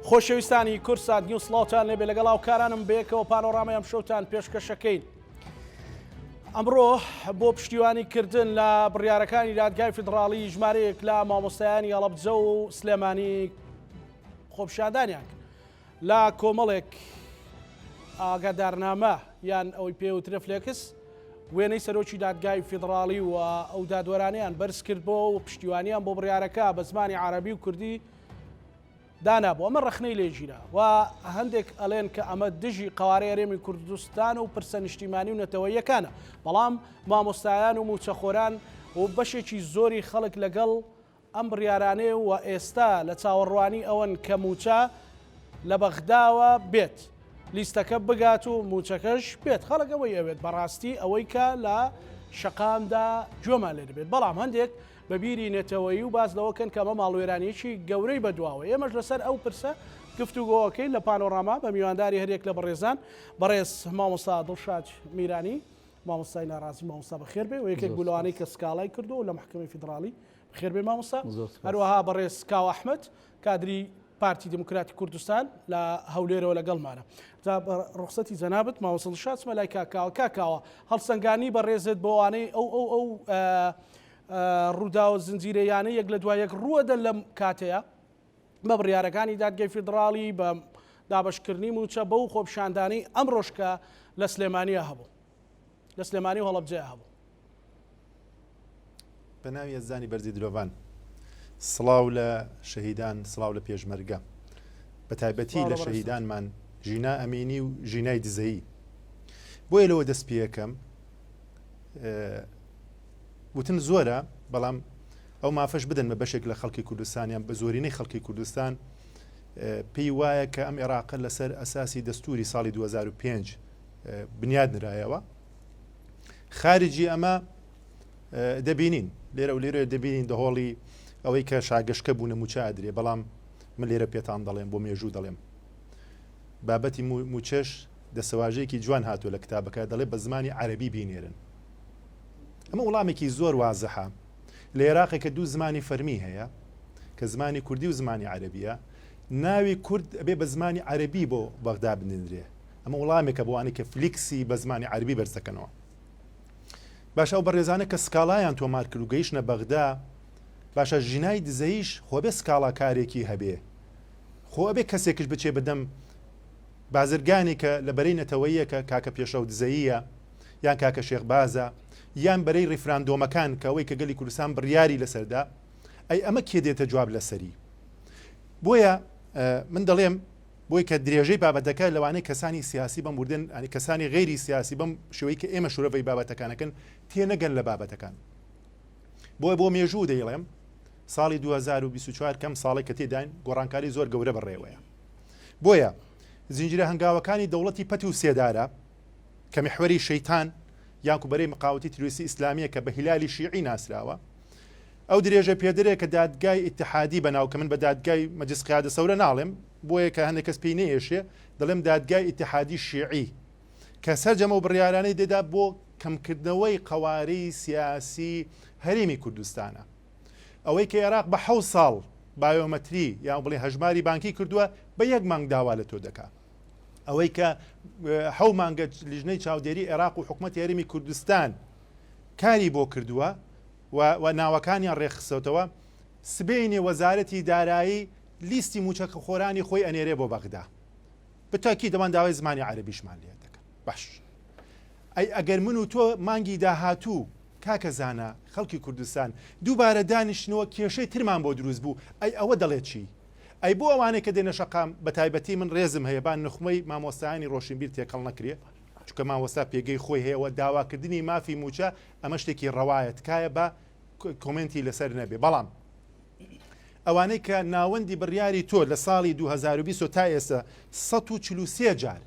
خۆشەویستانی کورسات نیوسڵاوتان لێبێ لەگەڵاو کارانم بەیەکەوە پانۆڕامی ئەم شەوتان پێشکەشەکەین. ئەمڕۆ بۆ پشتیوانیکردن لە بڕیارەکانی دادگای فیدراڵی ژمارەیەک لە مامۆستایانی هەڵەبجە و سلێمانی خۆپیشاندانیان لە کۆمەڵێک ئاگادارنامە یان ئەوەی پێوترە فلێکس وێنەی سەرۆکی دادگای فیدراڵی و ئەو دادوەرانیان بەرز کرد بۆ و پشتیوانیان بۆ بڕیارەکە بە زمانی عەرەبی و کوردی دانابوو. ئەمە ڕەخنەی لێژیرە و هەندێک ئەڵێن کە ئەمە دژی قوارەی هەرێمی کوردستان و پرسە نیشتیمانی و نەتەوەیەکانە، بەڵام مامۆستایان و موچەخۆران و بەشێکی زۆری خەڵک لەگەڵ ئەم بڕیارانەیە و ئێستا لە چاوەڕوانی ئەوەن کە موچە لە بەغداوە بێت، لیستەکە بگات و موچەکەش بێت. خەڵک ئەوەی ئەوێت بەڕاستی ئەوەی کە لە شەقامدا گوێمان لێ دەبێت، بەڵام هەندێک بەبیری نێتەوەیی و باز لەوەکەن کە ئەمە ماڵوێرانیەکی گەورەی بەدواوە. ئێمەش لەسەر ئەو پرسە گفتوگۆەکەی لە پانۆڕاما بە میوانداری هەرێک لە بەڕێزان بەڕێز مامۆستا دڵشاد میرانی، مامۆستای ناڕازی مامۆستا بەخێر بێ و یەکێک بولوانەی کە سکاڵای کردو لە محکمەی فیدراڵی بەخێر بێ مامۆستا. هەروەها بەڕێز کاوە ئەحمەد کادری پارتی دموکراتی کوردستان لە هەولێرەوە لەگەڵمانە. جا ڕوخسەتی جەنابەت مامۆستا دڵشاد چمە لای کاکاوە هەڵسەنگانی بەڕێزت بۆوانەی ئەو ڕوودا و زنجیرەیانە یەک لە دوای یەک ڕووەدەن لەم کاتەیە بە بڕیارەکانی دادگای فیدراڵی بە دابەشکردنی موچە بەو خۆپیشاندانەی ئەم ڕۆژکە لە سلێمانیە هەبوو، لە سلێمانی و هەڵەبجەیە هەبوو. بە ناوی ئەزانی بەرزی درۆڤان، سڵاو لە شەهیدان، سڵاو لە پێشمەرگە، بە تایبەتی لە شەهیدانمان ژینا ئەمینی و ژینای دزەیی. بۆیە لەوە دەست پێەکەم وتن زۆرە، بەڵام ئەو مافەش بدەن بە بەشێک لە خەڵکی کوردستانیان بە زۆرینەی خەڵکی کوردستان پێی وایە کە ئەم عێراقە لەسەر ئەساسی دەستوری ساڵی 2005 بنیاد نرایەوە. خارجی ئەمە دەبینین، لێرە و لێرە دەبینین دەهۆڵی ئەوەی کە شاگەشکە بوونە موچە ئادرێ، بەڵام من لێرە پێتان دەڵێم بۆ مێژوو دەڵێم بابەتی موچەش دەسەواژەیەکی جوان هاتووە لە کتابەکە، دەڵێ بە زمانی عەرەبی بینێرن. ئەمە وڵامێکی زۆر وازەحە. لە عێراقێک کە دوو زمانی فەرمی هەیە کە زمانی کوردی و زمانی عەرەبیە، ناوی کورد ئەبێ بە زمانی عەرەبی بۆ بەغدا بنێنرێ. ئەمە وڵامێکە بۆوانێک کە فلیکسی بە زمانی عەرەبی بەرزەکەنەوە. باشە ئەو بەڕێزانە کە سکاڵایان تۆمار کرد و گەیشتنە بەغدا، باشە ژینای دزەیش خۆ بێ سکاڵا کارێکی هەبێ، خۆ ئەبێ کەسێکش بچێ بەدەم بازرگانی کە لە بەرەی نەتەوەییەکە کاکە پێشە و دزەییە یان کاکە شێخبازە یان بەرەی ڕیفراندۆمەکان کە ئەوەی کە گەلی کوردستان بڕیاری لەسەردا، ئەی ئەمە کێ دێتە جواب لەسەری. بۆیە من دەڵێم بۆی کە درێژەی بابەتەکە لەوانەیە کەسانی سیاسی بەم وردن، کەسانی غێری سیاسی بەم شێوەی کە ئێمە شوورەوەی بابەتەکانەکەن تێنەگەن لە بابەتەکان. بۆی بۆ مێژوو دەیڵێم ساڵی 2024 کەم ساڵی کە تێداین گۆڕانکاری زۆر گەورە بەڕێوەیە. بۆیە زنجیرە هەنگاوەکانی دەوڵەتی پەتی و سێدارە کە میحوەری شەیتان یانکو بەرەی مقاوەتی تروریستی ئیسلامیە کە بە هیلالی شیعی ناسراوە، ئەو درێژە پێدرێ کە دادگای ئیتحادی بەناو کە من بە دادگای مەجلیس قیادە سەورە ناڵێم، بۆیە کە هەندێک کەس پێی نەهێشێ دەڵێم دادگای ئیتحادی شیعی کە سەرجەمە و بڕیارانەی دێدا بۆ کەمکردنەوەی قەوارەی سیاسی هەرێمی کوردستانە. ئەوەی کە عێراق بە 7 ساڵ بایۆمەتری یان بڵێ هەژماری بانکی کردووە بە 1 مانگ داوا لە تۆ دەکات. ئەوەی کە 7 مانگە لیژنەی چاودێری عێراق و حکوومەتی هەرێمی کوردستان کاری بۆ کردووە و ناوەکانیان ڕێخستەوە، سبەینێ وەزارەتی دارایی لیستی موچەکە خۆرانی خۆی ئەنێرێ بۆ بەغدا. بەتاکی دەمان داوای زمانی عەرەبیشمان لێ دەکەن. باش ئەی ئەگەر من و تۆ مانگی داهاتوو کاکە زانە خەڵکی کوردستان دووبارە دانیشتنەوە کێشەی ترمان بۆ دروست بوو، ئەی ئەوە دەڵێت چی؟ ئەی بۆ ئەوانەیە کە دێنە شەقام بە تایبەتی من ڕێزم هەیە بان نخمەی مامۆستایانی ڕۆشنبیر تێکەڵ نەکرێ، چونکە مامۆستا پێگەی خۆی هەیەەوە داواکردنی مافی موچە ئەمە شتێکی ڕەوایەت تکایە بە کۆمنتی لەسەر نەبێ. بەڵام ئەوانەی کە ناوەندی بڕیاری تۆ لە ساڵی 2020 تا ئێستا 143 جار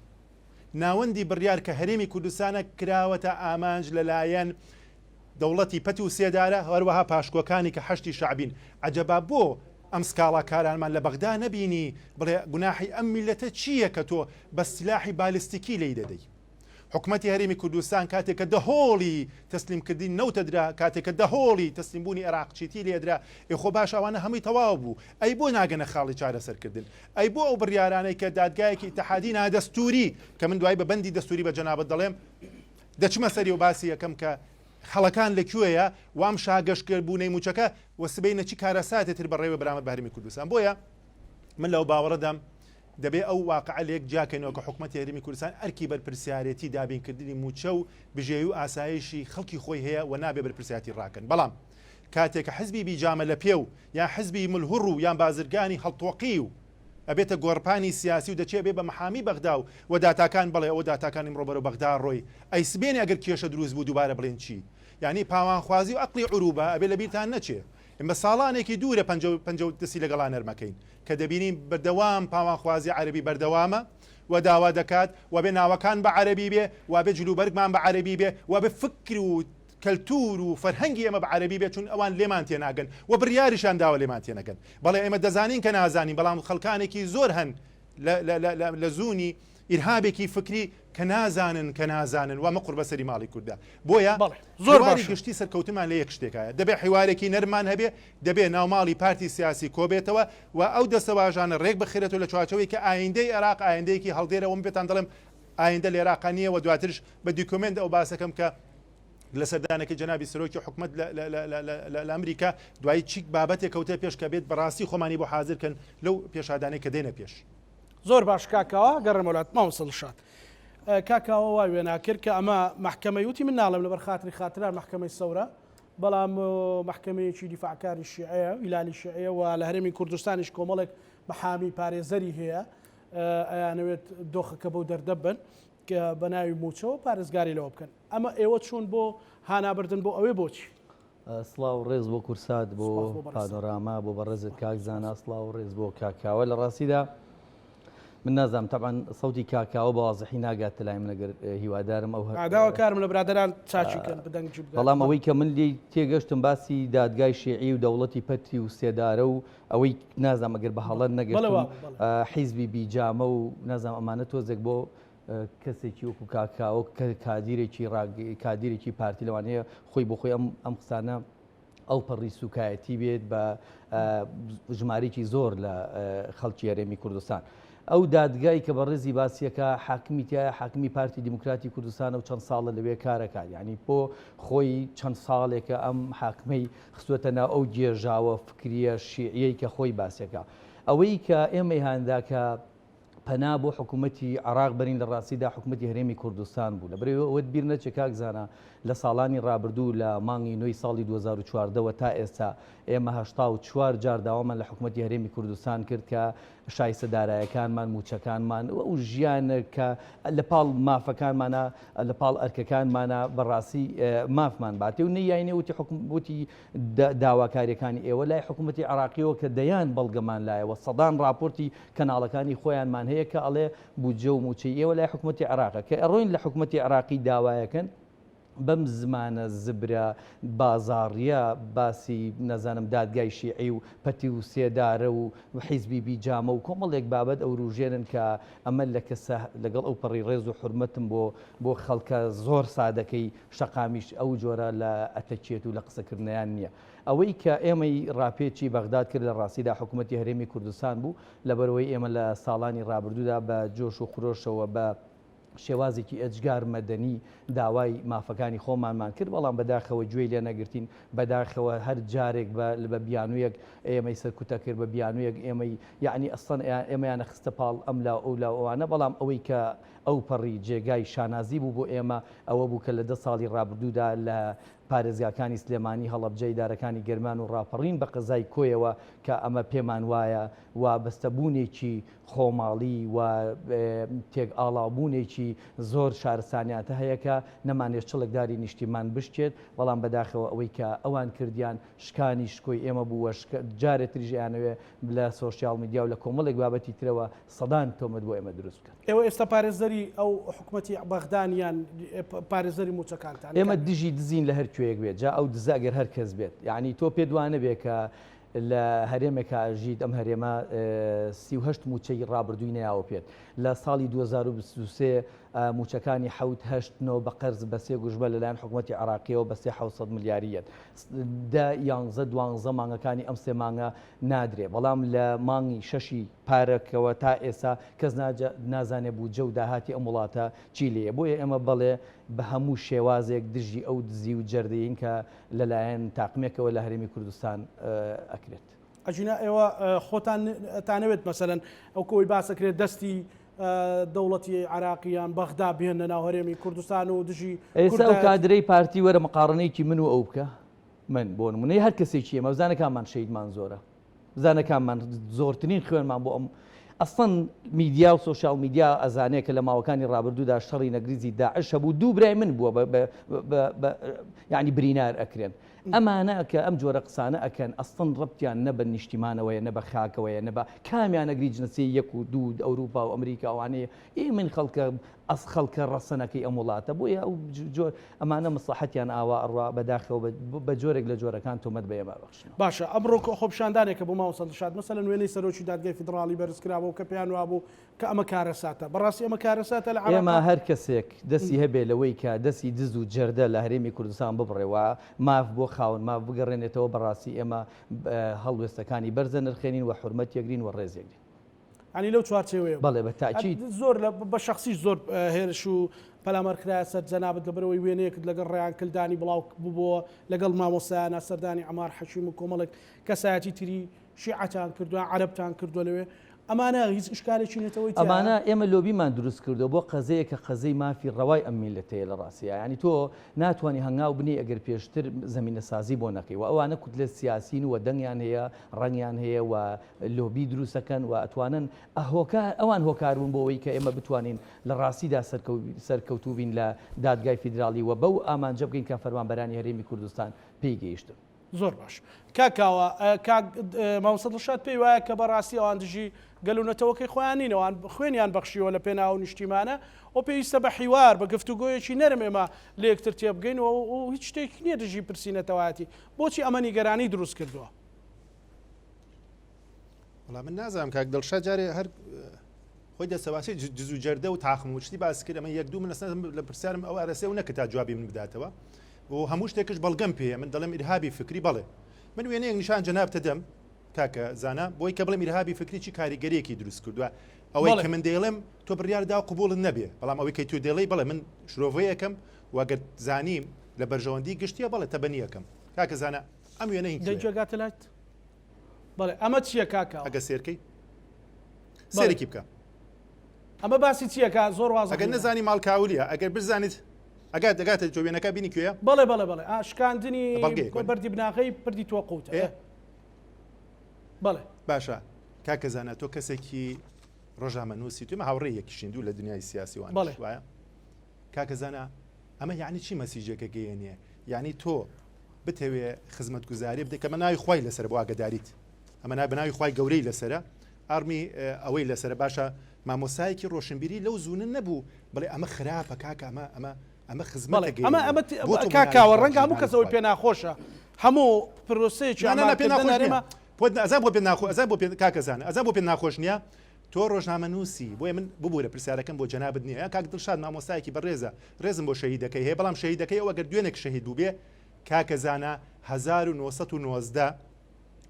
ناوەندی بڕیار کە هەرێمی کوردستانە کراوەتە ئامانج لەلایەن دەوڵەتی پەتی و سێدارە، هەروەها پاشکۆکانی کە حەشتی شعبین. عەجەبا بۆ ئەم سکاڵا کارانمان لە بەغدا نەبینی بڵێ گوناحی ئەم میلەتە چییە کە تۆ بە سلاحی بالستیکی لی دەدەی؟ حکومەتی هەرێمی کوردستان کاتێککە دەهۆڵی تەسلیمکردی نەوتەدرا کاتێککە دەهۆڵی تەسلیمبوونی عێراقچیتی لێدرا خۆ باش ئەوانە هەمووی تەواو بوو ئەی بۆ ناگەنە خاڵی چارەسەرکردن ئەی بۆ ئەو بڕیارانەی کە دادگایەکی ئیتحادی نادەستوری کە من دوای بە بەندی دەستوری بە جەنابەت دەڵێم دەچمە سەری و باسی یەکەم کە خەڵەکان لەکوێیە وام شاگەشتکردبوونەی موچەکە وەسبەی نەچی کارەساتێتتر بەڕێوە بەرامەت بە هەرێمی کوردستان بۆیە من لەو باوەڕەدەم دەبێ ئەو واقع لێک جاکەینەوە کە حکوومەتی هەرێمی کوردستان ئەرکی بەرپرسیارەتی دابینکردنی موچە و بژێوی و ئاسایشی خەڵکی خۆی هەیە و نابێ بەرپرسیاتی ڕاکەن بەڵام کاتێککە حزبی بیجامە لە پێو یان حزبی ملهوڕ و یان بازرگانی هەڵتۆقی و ئەبێتە گۆڕپانی سیاسی و دەچێت بێ بە محامی بەغدا و داتاکان بڵێ ئەوە داتاکانی ڕۆبەرە بەغدا ڕۆی ئەی سبێنی ئەگەر کێشە دروست بوو دووبارە بڵێن چی یعنی پاوانخوازی و عقلی عروبە ئەبێ لە بیرتان نەچێ ئمە ساڵانێکی دوورە پەنج دەسی لەگەڵان نەرمەکەین کە دەبینیم بەردەوام پاوانخوازی عەربی بەردەوامە و داوا دەکات و بێ ناوەکان بە عەربی بێ و بێ جلوبەرگمان بە عەربی بێ و بێ فکر و کەلتور و فەرهەنگی ئێمە بە عەربی بێت چون ئەوان لێمان تێناگەن و بڕیاریشان داوە لێمان تێنەگەن بەڵێ ئێمە دەزانین کە نازانین بەڵام خەڵکانێکی زۆر هەن لە زوونی ئیرهابێکی فکری کە نازانن و مەقڕ بەسەری ماڵی کووردا بۆیە زۆر گشتی سەرکەوتمان لە یەک شتێکایە دەبێت حیوارێکی نەرمان هەبێ دەبێت ناوماڵی پارتی سیاسی کۆبێتەوە و ئەو دەسەواژانە ڕێک بخێرێتەوە لە چوارچەوەی کە ئایندەی عێراق ئایندەیەکی هەڵدێرەوە من پێتان دەڵێم ئایندە لە عێراق نییە و دواترش بە دیکۆمنت ئەو باسەکەم کە لە سەردانێکی جەنابی سەرۆکی حکوومەت لە ئەمریکا دوای چیک بابەتێک کەوتە پێش کە بێت بەڕاستی خۆمانی بۆ حاضرکەن لەو پێشادانەی کە دێنە پێش زۆر باش کاکەوە گەڕێمەوەلات ماوەسەڵشات کاکەوە وای وێ ناکرد کە ئەمە محکەمەی وتی من ناڵم لەبەر خاتری خاتران محکەمەی سەورە بەڵام محکەمەیەکی دیفاعکاری شیعەیە ئیلالی شیعەیە و لە هەرێمی کوردستانیش کۆمەڵێک محامی پارێزەری هەیە ئەیانەوێت دۆخەکە بەو دەردەبن کە بە ناوی موچەوە پارێزگاری لەوە بکەن ئەمە ئێوە چوون بۆ هانابردن بۆ ئەوەی بۆچی سڵاو ڕێز بۆ کورسات بۆ پانۆراما بۆ بەڕێزت کاکزانە سڵاو ڕێز بۆ کاکاوە لە ڕاستیدا من نازام طبعا صوتی کاکاوە بەوازحی ناگات لای من ئەگەر هیوادارم ئەو ئاداوە کارم لە برادران چاچیکەن بدەنگ بەڵام ئەوەی کە من لی تێگەشتم باسی دادگای شیعی و دەوڵەتی پەتری و سێدارە و ئەوەی نازام ئەگەر بە هەڵەن نەگەشتم حیزبی بیجامە و نازام ئەمانە تۆزێک بۆ کەسێکی وەکو کاکاوە کادیرێکی پارتی لەوانەیە خۆی بۆ خۆی ئەم قسانە ئەو پەڕی سوکایەتی بێت بە ژمارێکی زۆر لە خەڵکی هەرێمی کوردستان ئەو دادگای کە بە ڕێزی باسیەکە حاکمیتە حاکمی پارتی دیموکراتی کوردستان و چەند ساڵە لەوێ کارەکات یعنی بۆ خۆی چەند ساڵێکە ئەم حاکمەی خستوەتە ناو ئەو جێژاوە فکریە شیعیەی کە خۆی باسیەکە ئەوەی کە ئێمەی هەندا کە پەنا بۆ حکوومەتی عراق بەرین لە ڕاستیدا حکوومەتی هەرێمی کوردستان بوو لەبەرەوەت بیر نەچێ کاکزانە لە ساڵانی ڕابردوو لە مانگی نوێی ساڵی 2014ەوە تا ئێستا ئێمە 84 جار داوامان لە حکوومەتی هەرێمی کوردستان کرد کە شایستەدارایەکانمان موچەکانمان و ژیان کە لە پاڵ مافەکانمانە لە پاڵ ئەرکەکانمانە بەڕاستی مافمان باتێ و نەیانێ وتی داواکاریەکانی ئێوە لای حکوومەتی عراقیەوە کە دەیان بەڵگەمان لایەوە سەدان راپۆرتی کەناڵەکانی خۆیانمان هەیە کە ئەڵێ بودجە و موچەی ئێوە لای حکوومەتی عراقە کە ئەڕۆین لە حکوومەتی عراقی داوایەکەن بەم زمانە زبرە بازاڕیە باسی نەزانم دادگای شیعی و پەتی و سێدارە و حیزبی بیجامە و کۆمەڵێک بابەت ئەو ڕوژێنن کە ئەمە لە کەسە لەگەڵ ئەو پەڕی ڕێز و حرمەتم بۆ خەڵکە زۆر سادەکەی شەقامیش ئەو جۆرە لە ئەتەچێت و لە قسەکردنیان نییە ئەوەی کە ئێمەی ڕاپێکی بەغداد کرد لە ڕاستیدا حکوومەتی هەرێمی کوردستان بوو لەبەرەوەی ئێمە لە ساڵانی ڕابردوودا بە جۆش و خرۆشەوە بە شێوازێکی ئەجگار مەدەنی داوای مافەکانی خۆمانمان کرد بەڵام بەداخەوە گوێی لێ نەگرتین بەداخەوە هەر جارێک بە بیانوویەک ئێمەی سەرکوتە کرد بە بیانوویەک ئێمەی یعنی ئەسڵەن ئێمەیانە خستە پاڵ ئەم لا ئەو لا ئەوانە بەڵام ئەوەی کە ئەو پەڕی جێگای شانازی بوو بۆ ئێمە ئەوە بوو کە لە 10 ساڵی ڕابردوودا لە پارێزگاکانی سلێمانی هەڵەبجەی دارەکانی گەرمان و ڕاپەڕین بە قەزای کۆیەوە کە ئەمە پێمان وایە و بەستەبوونێکی خۆماڵی و تێک ئاڵابوونێکی زۆر شارستانیاتە هەیە کە نەمانێت چڵکداری نیشتیمان بشتێت بەڵام بەداخەوە ئەوەی کە ئەوان کردیان شکانی شکۆی ئێمە بووە جارێت تریژیانەوێ لە سۆشیال میدیا و لە کۆمەڵێک بابەتی ترەوە سەدان تۆمەت بۆ ئێمە دروست بکەن ئێوە ئێستا پارێزەری ئەو حکوومەتی بەغدانیان پارێزەری موچەکانتان ئێمە دژی دزین لە هەر کوێیەک بێت جا ئەو دزاگەر هەر کەس بێت یعنی تۆ پێ دوانە بێ کە لە هەرێمێکە ئاژیت ئەم هەرێمە 38 موچەی ڕابردووی نەیاوە پێێت لە ساڵی 2023 موچەکانی 7-8 بە قەرز بە 3 گوژبە لەلایەن حکوومەتی عراقیەوە بە 700 ملیاریەت 11 مانگەکانی ئەم 3 مانگە نادرێ بەڵام لە مانگی 6 پارەکەوە تا ئێستا کەس نازانێ بوو جە و داهاتی ئەم وڵاتە چی لێە بۆیە ئێمە بەڵێ بە هەموو شێوازێک دژی ئەو دزی و جەردەین کە لەلایەن تاقمێکەوە لە هەرێمی کوردستان ئەکرێت. ئەجینا ئێوە خۆتان تانەوێت مەسەرەن ئەو کۆی باسەکرێت دەستی دەوڵەتی عراقیان بەغدا بهێنە ناو هەرێمی کوردستان و دژی ئێستا ئەو کادرەی پارتی وەرە مقارنەیەکی من و ئەو بکە من بۆ نمونەی هەر کەسێکی ئێمە بزانەکانمان شەیدمان زۆرە بزانەکانمان زۆرترین خوێنمان بۆ ئەم ئەسڵەن میدیا و سوۆشال میدیا ئەزانەیە کە لە ماوەکانی ڕابردوودا شەڕی نەگریزی داعش هەبوو دوو برای من بووە یعنی برینار ئەکرێن ئەمانە کە ئەم جۆرە قسانە ئەکەن ئەسڵەن ڕەبتیان نە بە نیشتیمانەوەیە نە بە خاکەوەیە نە بە کامیان نەگری جنسی 1 و 2 ئەوروپا و ئەمریکا ئەوانەیە من خەڵکە خەڵکە ڕەسەنەکەی ئەم وڵاتە بۆیە ئەو جۆر ئەمانە مەسلحەتیان ئاوا ئەڕوا بەداخەوە بە جۆرێک لە جۆرەکان تۆمەت بە ئێمە بەخشن. باشە ئەمڕۆ خۆپشاندانێکە بۆ ماوە سەدشاد مەسەلەن وێنەی سەرۆکی دادگای فیدراڵی بەرزکرابەوە کە پێیان وابوو کە ئەمە کارەساتە بەڕاستی ئەمە کارەساتە لە عراق ئێمە هەر کەسێک دەستی هەبێ لەوەی کە دەستی دز و جەردە لە هەرێمی کوردستان ببڕێەوە ماف بۆ خاون ماف بگەڕێنێتەوە بەڕاستی ئێمە هەڵوێستەکانی بەرزە نرخێنین و حورمەت یەکرین و ڕێزێکرین. ینی لەو چوارچێوەیە بەڵێ بە تاکید زۆر بە شخصیش زۆر هێرش و پەلامەرکرایە سەر جەنابەت لەبەرەوەی وێنەیەکت لەگەڵ ڕێیان کلدانی بڵاو بووبەوە لەگەڵ مامۆسایانە سەردانی عەمار حەشیم و کۆمەڵێک کەسایەتی تری شیعەتان کردووە عەرەبتان کردووە لەوێ ئەمانە هیچ ئشکالێکی نێتەوەی ئەمانە ئێمە لۆبیمان دروست کردو بۆ قەزەیە کە قەزەی مافی ڕەوای ئەم میلەتەیە لە ڕاستیە ینی تۆ ناتوانانی هەنگاو بنی ئەگەر پێشتر زمینە سازی بۆ نەکەی و ئەوانە کوتلە سیاسین و دەنگیان هەیە ڕەنگیان هەیە و لۆبی دروستەکەن و ئەتوانن ئەوان هۆکاربوون بۆەوەی کە ئێمە بتوانین لە ڕاستیدا سەرکەوتوبین لە دادگای فیدراڵی و بەو ئامانجە بگەین کە فەرمانبەرانی هەرێمی کوردستان پێی گەیشتن. زۆر باش کاکاوە مامۆستا پێی وایە کە بەڕاستی ئەوان دژی گەلوونەتەوەکەی خۆیانینەوەیان خوێنیان بەخشیەوە لە پێناو نیشتیمانە ئەو پێویستە بە حیوار بە گفتوگۆیەکی نەرم ئێمە لە یەکتر تێبگەینەوە و هیچ شتێک نییە دژی پرسیینەتەوەاتی بۆچی ئەمە نیگەرانی دروست کردووە؟ وڵام من نازانم کاک دڵشاد جارێ هەر خۆی دەسەواسی جز و جەردە و تاخم وشتی باس کرد ئەمە 1-2 من لە پرسیارم ئەو ئارەسێ و نەکە تا جوابی من بداتەوە و هەموو شتێکش بەڵگەم پێەیە من دەڵێم ئیرهابی فکری بەڵێ من وێنەیەک نیشان جەنابتە دەم کاکە زانە بۆی کە بڵێم ئیرهابی فکری چی کاریگەریەکی دروست کردووە ئەوەی کە من دەیڵێم تۆ بڕیاردا و قبولت نەبێ بەڵام ئەوەی کە تو دەڵێی بڵێ من شرۆڤەیەکەم وەگەر زانیم لە بەرژەوەندی گشتیە بڵێ تەبەنیەکەم کاکە زانە ئەم وێنەی دەجێگاتە لایت بڵێ ئەمە چییە کاکە ئەگە سێرکەی سێرێکی بکە ئەمە باسی چییەکە زۆر واز ئەگەر نزانی ماڵکاولیە ئەگەر بزانیت ئەگات دەگاتە جوێنەکە بینی کوێە بڵێ بڵێ بڵێ ئاشکاندنی بەردی بناغی پردی تۆ قوتە بڵێ باشە کاکە زانە تۆ کەسێکی ڕۆژامە نووسی تومە هاوڕێ یەکیشین دوو لە دنیای سیاسیوان وایە کاکە زانە ئەمە یعنی چی مەسیجێکە گەیەنیە یعنی تۆ بتەوێ خزمەت گوزاری بدە کە مە ناوی خوای لەسەر بۆ ئاگداریت ئەمە بەناوی خوای گەورەی لەسرە ئارمی ئەوەی لەسرە باشە مامۆسایەکی ڕۆشنبیری لەو زوونن نەبوو بڵێ ئەمە خراپە کاکە ئەمە خزمەتە ئەمە کاکاوە ڕەنگە هەموو کەسەوەی پێ ناخۆشە هەموو پرۆسەیەکی ئەزان بۆ پێ ناخۆ ئەزان بۆ کاکەزانە ئەزان بۆ پێ ناخۆش نییە تۆ ڕۆژنامە نووسی بۆیە من ببوورە پرسیارەکەم بۆ جەنابەت نییە کاک دڵشاد مامۆستایەکی بەڕێزە ڕێزم بۆ شەهیدەکەی هەیە بەڵام شەهیدەکەی ئەوە گەر دوێنێک شەهید بوو بێ کاکەزانە 1990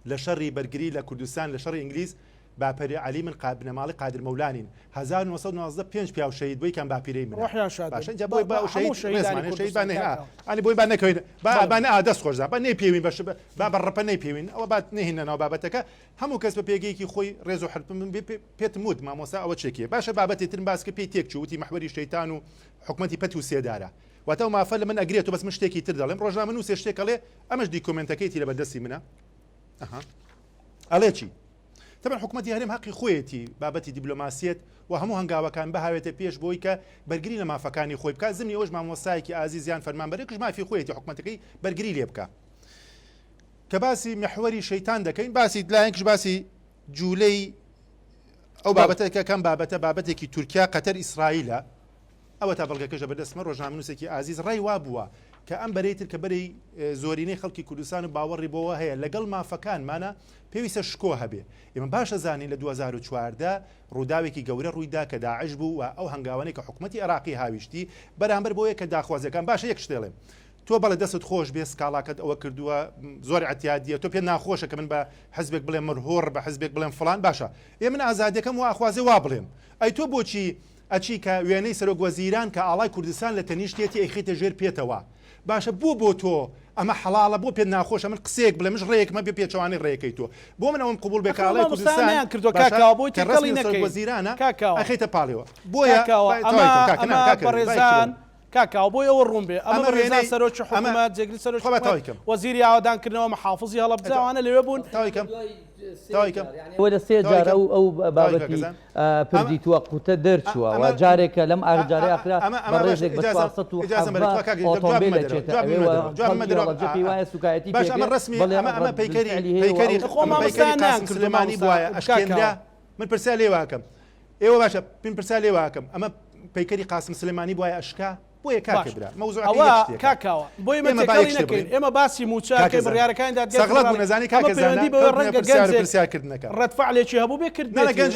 لە شەڕی بەرگری لە کوردستان لە شەڕی ئینگلیز باپەری علی من بنەماڵی قادر مەولانین 1990 5 پیا و شەهید بووی کەم باپیرەی من باشە بۆی با شەهید بۆی با نەکەوین با دەست خۆشدا با نەیپێوین بەش با بەڕەپە نەیپێوین ئەوە با نهێنەوە بابەتەکە هەموو کەس بە پێگەیەکی خۆی ڕێز و حرف من پێتم وت مامۆستا ئەوە چێکیە باشە بابەتێترم باسکە پێی تێک چووتی مەحوەری شەیتان و حکومەتی پەت و سێدارە واتە مافە لە من ئەگرێت و بەس من شتێکی تر دەڵێم ڕۆژنامە نووسێ شتێکەڵێ ئەمەش دیکۆمنتەکەیتی لە بەردەستی منە ئەڵێ چی طبعا حکومەتی هەرێم حەقی خۆیەتی بابەتی دیبلۆماسیەت و هەموو هەنگاوەکان بەهاوێتە پێش بۆی کە بەرگری لە مافەکانی خۆی بکات زمینی ئەوش مامۆستایەکی ئازیزیان فەرمانبەرێکش مافی خۆیەتی حکومەتەکەی بەرگری لێ بکە کە باسی محوەری شەیتان دەکەین باسی لایەنکش باسی جوولەی ئەو بابەتەکە کەم بابەتێکی تورکیا قەتەر ئیسرائیلە ئەوە تا بەڵگەکەژە بەدەستمە ڕۆژنامەنووسێکی ئازیز ڕێی وا بووە کە ئەم بەرەیتر کە بەرەی زۆرینەی خەڵکی کوردستان و باوەڕی بۆەوە هەیە لەگەڵ مافەکانمانە پێویستە شکۆ هەبێ. ئێمە باشە زانین لە 2014 ڕووداوێکی گەورە ڕوویدا کە داعش بوو و ئەو هەنگاوانەی کە حکوومەتی عێراقی هاویشتی بەرامبەر بۆیە کە داخوازیەکان باشە یەک شتێڵێم تۆ بەڵێ دەست خۆش بێ سکاڵاکەت ئەوە کردووە زۆر ئەتیادیە تۆ پێ ناخۆشە کە من بە حزبێک بڵێم مرهۆڕ بە حزبێک بڵێم فلان باشە ئێ من ئازادیەکەم و ئاخوازێ وا بڵێم ئەی تۆ بۆچی ئەچی کە وێنەی سەرۆک وەزیران کە ئاڵای کوردستان لە تەنیشتێتی ئەیخیتە ژێر پێێتەوە باشە بۆ تۆ ئەمە حەڵاڵە بۆ پێ ناخۆشە من قسێک بڵێ مش ڕێکمە بێ پێچوانی ڕێەکەی تۆ بۆ من ئەوم قبول بێ ئاڵای کوردستان کردو کاکاوە بۆی تێکەڵی نەکەی وەزیرانە کاکاوە ئەخیتە پاڵێەوە بۆیە ئەمە بەڕێزان کاکاو بۆی ئەوە ڕوون بێ ئەمە ڕێزان سەرۆکی حکوومەت جێگری سەرۆکی وەزیری ئاوادانکردنەوە محافظی هەڵەبجاوانە لەوێ بوون وە لە سێ جار ئەو بابەتی پردیتووە قوتە دەرچووە و جارێکە لەم ئاجارە ئاخرا بە ڕێژێک بە 400 وایە سوکایەتی ئەمە پەیکەری سلێمانی بواە ئەشکێنرا من پرسیار لێ واکەم ئێوە باشە پێم پرسیار لێ واکەم ئەمە پەیکەری قاسم سلێمانی بواە ئەشکا بۆیە کاکەبرا مەوزوعەوە کاکاوە بۆی مەتێکەڵی نەکەین ئێمە باسی موچاکەی بڕیارەکانی سەغڵەت بوو نەزانی کاکەزانی پرسیارکردنەکە ڕەتفعلێکی هەبوو بێ کرد گەنج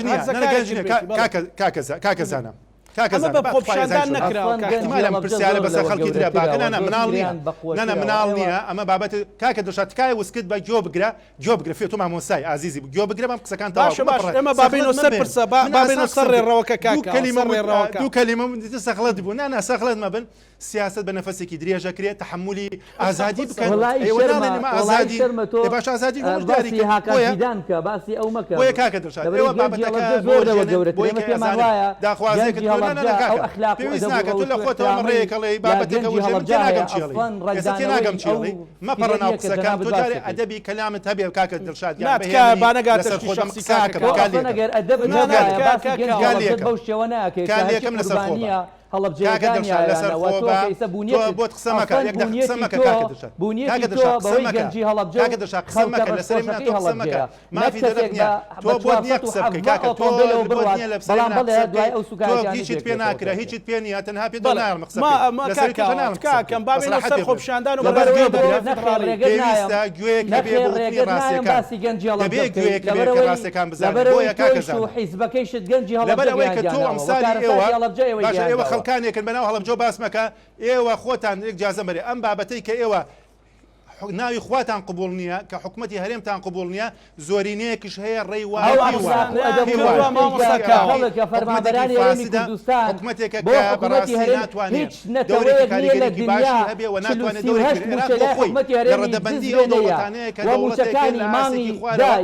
کاکەزانە ئەمە بە خۆپشاندان نەکراوە پرسیارە بەسەر خەڵکی درا باکەنە مناڵ نییە مناڵ نییە ئەمە بابەت کاکە دەشات تکایە وسکت بە جۆ بگرە فێ تۆ مامۆسای ئازیزی گۆ بگرە بەم قسەکان ئەمە بابینۆ سەر پرسە بابینۆ سەر ڕێڕەوەکە دوو کەلیمە سەخڵەت بوو نانا سەخڵەت مەبن سیاست بە نەفەسێکی درێژە کرێت تحملی ئازادی بکەن ئازادی باش ئازادی هاکان کە باسی ئەو مەکە بۆیە کاکە دەشات ئێوە بابەتەکە زۆرەوە گەورەتر داخوازێک پێویست ناکە تۆ لە خۆتەوە ڕێیەکەڵێ بابەتێکە ناگەم چێڵی مەپەڕە ناو قسەکان تۆ جارێ ئەدەبی کەلامت هەبێ کاکە دڵشاد یەکەم لەسەر خۆ هیچیت پێ ناکرا هیچیت پێ نیە تەنها پێ کاکەم بابێ سەر خۆپشاندان و پێویستە گوێیەک ڕاستەکان بزانێت بۆیە کاکەزان حیزبەکەیشت گەنجی لەبەرەوەی کە تۆ ئەمسالی ئێوە خەڵکانێکن بەناو هەڵەبجە باس مەکە ئێوە خۆتان یەک جازە بەرێ ئەم بابەتەی کە ئێوە ناوی خواتان قبول نییە کە حکوومەتی هەرێمتان قبول نییە زۆرینەیەکیش هەیە ڕێی حکوومەتێکە بەڕاستی ناتوانێت دەوری کاریگەریکی باشی هەبێ و ناتوانێت لە ڕەدەبەندی ئەو دەوڵەتانەیە کە دەوڵەتێکی لە ئاسێکی خوارەوە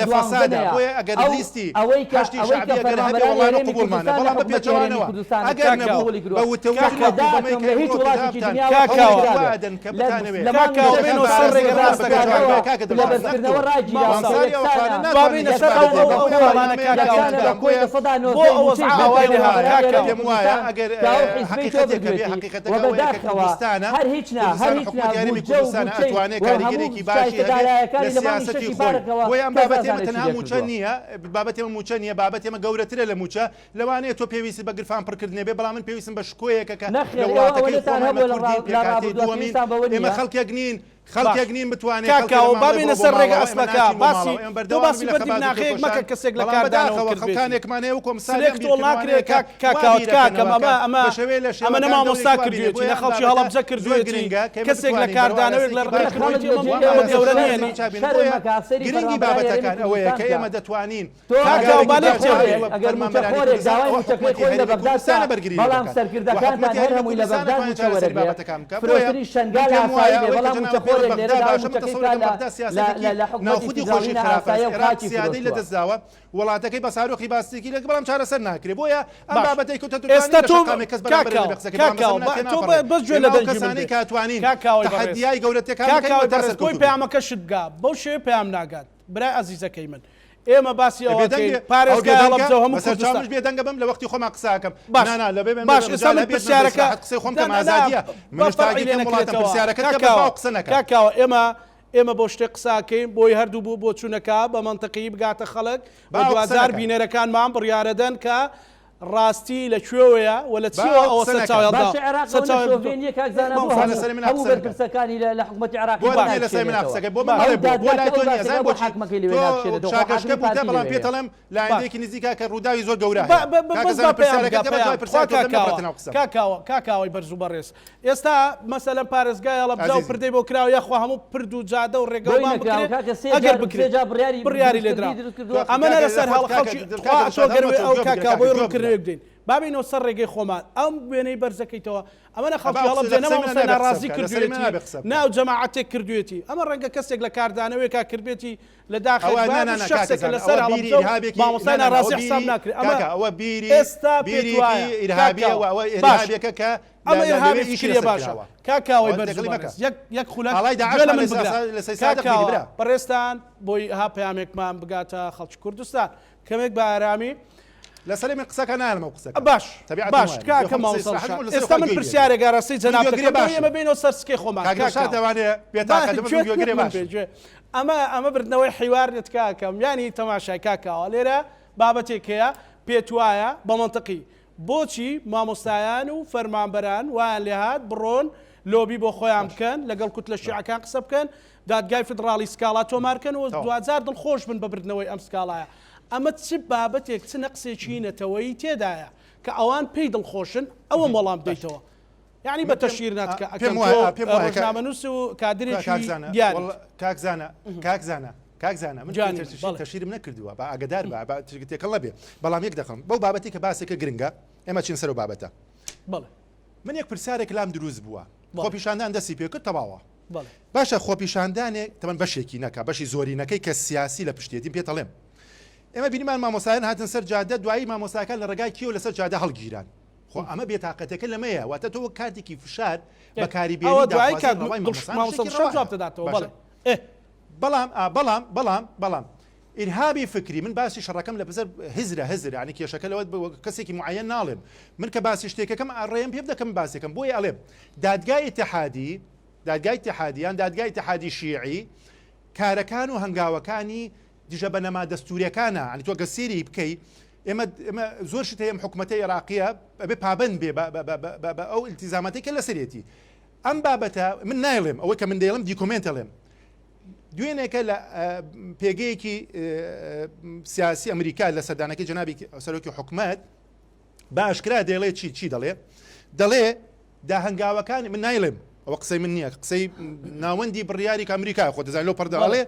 لە فەسادە بۆیە ئەگەر لیستی هەشتی شعبی ئەگەر هەبێ وەڵامە قبولمانە بەڵام بە پێچەوانەوە ئەگەر نەبوو بە وتەوەژمە کە بتانەوێت بابەتێمە گەورەترە لە موچە لەوانەیە تۆ پێویستی بە گرفان پڕکردنێ بێ بەڵام من پێویستم بە شکۆیەکە کە ئێمە خەڵکێک نین خەڵکێک نین بتوانێت کاکاوە بابینە سەر ڕێگە ئەسمەکە باسی بەردی ناخەیەک مەکە کەسێک لە کاردانەوە خەڵکانێکمانەیە و کۆمسارێک تۆڵ ناکرێت کاکاوت کاکەم ئەمە نەمامۆستا کردوێتی لە خەڵکی هەڵەبجە کردوێتی کەسێک لە کاردانەوەک لە گرنگی بابەتەکان ئەوەیە کە ئێمە دەتوانین کاکاو بەڵام سەرکردەکانتان هەر هەمووی لە بەغداد موچەوەرەگرێت فرۆتری شەنگال ئاسایی بەڵام موچەخۆرێک ناوخودی خۆشی خراپەتی لە دەستداوە وڵاتەکەی بە ساروخی باستێکی لە بەڵام چارەسەر ناکرێت بۆیە ئەم بابەتەی ئێستا بەسگوێ لە کەسانی کاتوانین تەحەدیای گەورەتەکان بۆی پەیامەکەشت بگا بەو شێوەیە پەیام ناگات برای عەزیزەکەی من ئێمە باسی پارێزگاش بێدەنگە بم لە وەختی خۆمان قساکەم باش ئێستا من پرسیارەکە قسەی خۆم ئازادیە کاکاوە ئێمە بۆ شتێک قساکەین بۆی هەردوو بوو بۆ چوونەکە بە منتەقی بگاتە خەڵک بە دوازار بینەرەکانمان بڕیارەدەن کە ڕاستی لەکوێوەیە و لە چیەوە ئەوە باش عێراق شۆڤێنیە کاکزانە بۆ هەموو بەرپرسەکانی لە حکوومەتی عێراق بۆ لەسەر من ئەفسەکە بۆ بۆ لای تۆ نیازان بۆ حکومەکەی لەوێ ناکشێتەوە شاکەشکە بووتە بەڵام پێتەڵێم لایەندێکی نزیکا کە ڕووداوی زۆر گەورەیە کاکاوی بەرز و بەڕێز ئێستا مەسەلەن پارێزگای هەڵە بجا و پردەی بۆ کراوە یاخوا هەموو پرد و جادە و ڕێگەڵمان ئەگەر بکرێت بڕیاری لێدرا ئەمەنە لەسەر هەڵ خەڵکی تۆگەروێ ئەو کاکاوی ڕووکردنەوەی بدەین بابینەوە سەر ڕێگەی خۆمان ئەم وێنەی بەرزەکەیتەوە ئەمەە خەڵکی هەڵە بێنەوە مەسەلا ڕازی کردوێتی ناو جەماعەتێک کردوێتی ئەمە ڕەنگە کەسێک لە کاردانەوەی کا کردێتی لە داخل شخصێکە لەسەر مامۆستای ناڕازی حساب ناکرێت ئەوە ئێستا ئیرهابیەکە کە ئەمە ئیرهابی شکریە باشە کاکاوی بەرز یەک خولەک لە من بگرا بەڕێستان بۆی ها پەیامێکمان بگاتە خەڵکی کوردستان کەمێک بە ئارامی لەسەر من قسەکە نانمە قسەکە باش کاکە ماوەسەڵ ئێستا من پرسیارێک ڕاستی جەنابەکە باش ئێمە بینەوە سەر سکەی خۆمان دەوانێت بێتاقەتگوێگرێ باش ئەمە بردنەوەی حیوارێت کاکەم ینی تەماشای کاکاوە لێرە بابەتێکەیە پێت وایە بە مەنتەقی بۆچی مامۆستایان و فەرمانبەران وایان لێهات بڕۆن لۆبی بۆ خۆیان بکەن لەگەڵ کوت لە شیعەکان قسە بکەن دادگای فدراڵی سکاڵا تۆمارکەن و دوزار دڵخۆش بن بە بردنەوەی ئەم سکاڵایە ئەمە چ بابەتێک چ نەقسێکی نەتەوەی تێدایە کە ئەوان پێی دڵخۆشن ئەوە مەڵام بدەیتەوە یعنی بە تەشیر ناتکە ڕۆژنامەنووس و کادرێکی کاکزانە من تەشیرم نەکردووە بە ئاگدار بە تێکەڵ نەبێ بەڵام یەک دەخم بەو بابەتی کە باسێکە گرنگە ئێمە چین سەر و بابەتە من یەک پرسیارێک لام دروست بووە خۆپیشاندان دەستی پێکرد تەواوە باشە خۆپیشاندانێک تەمەن بەشێکی نەکە بەشی زۆرینەکەی کە سیاسی لە پشتێتیم پێتەڵێم ئێمە بینیمان مامۆسایان هاتن سەر جادە دوایی مامۆساکان لە ڕێگای کیۆ لەسەر جادە هەڵگیران خۆ ئەمە بێتاقەتەکە لەمەیە واتە تۆ کاتێکی فشار بەکاری بەڵام ئیرهابی فکری من باسی شەڕەکەم لە بزەر هزر عنی کێشەکە لەوە کەسێکی معەن ناڵێم من کە باسی شتێکەکەم ئاڕێم پێ بدەکەم باسێکم بۆی ئەڵێم دادگای اتحادیان دادگای اتحادی شیعی کارەکان و هەنگاوەکانی دیژە بە نەما دەستوریەکانە عنی تۆ گەسیری بکەی ئێمە زۆر شت هەیە حکوومەتەی عێراقیە ئەبێ پابند بێ بە ئەو التیزامەتی کە لەسەرێتی ئەم بابەتە من نایڵێم ئەوەی کە من دەیڵم دیکۆمنتەڵێم دوێنێکە لە پێگەیەکی سیاسی ئەمریکا لە سەردانەکەی جەنابی سەرۆکی حکوومەت باشکرا دەڵێ چی دەڵێ داهەنگاوەکانی من نایڵێم ئەوە قسەی من نییە قسەی ناوەندی بڕیاری ئەمریکا خۆ دەزانین لەو پەردەڵێ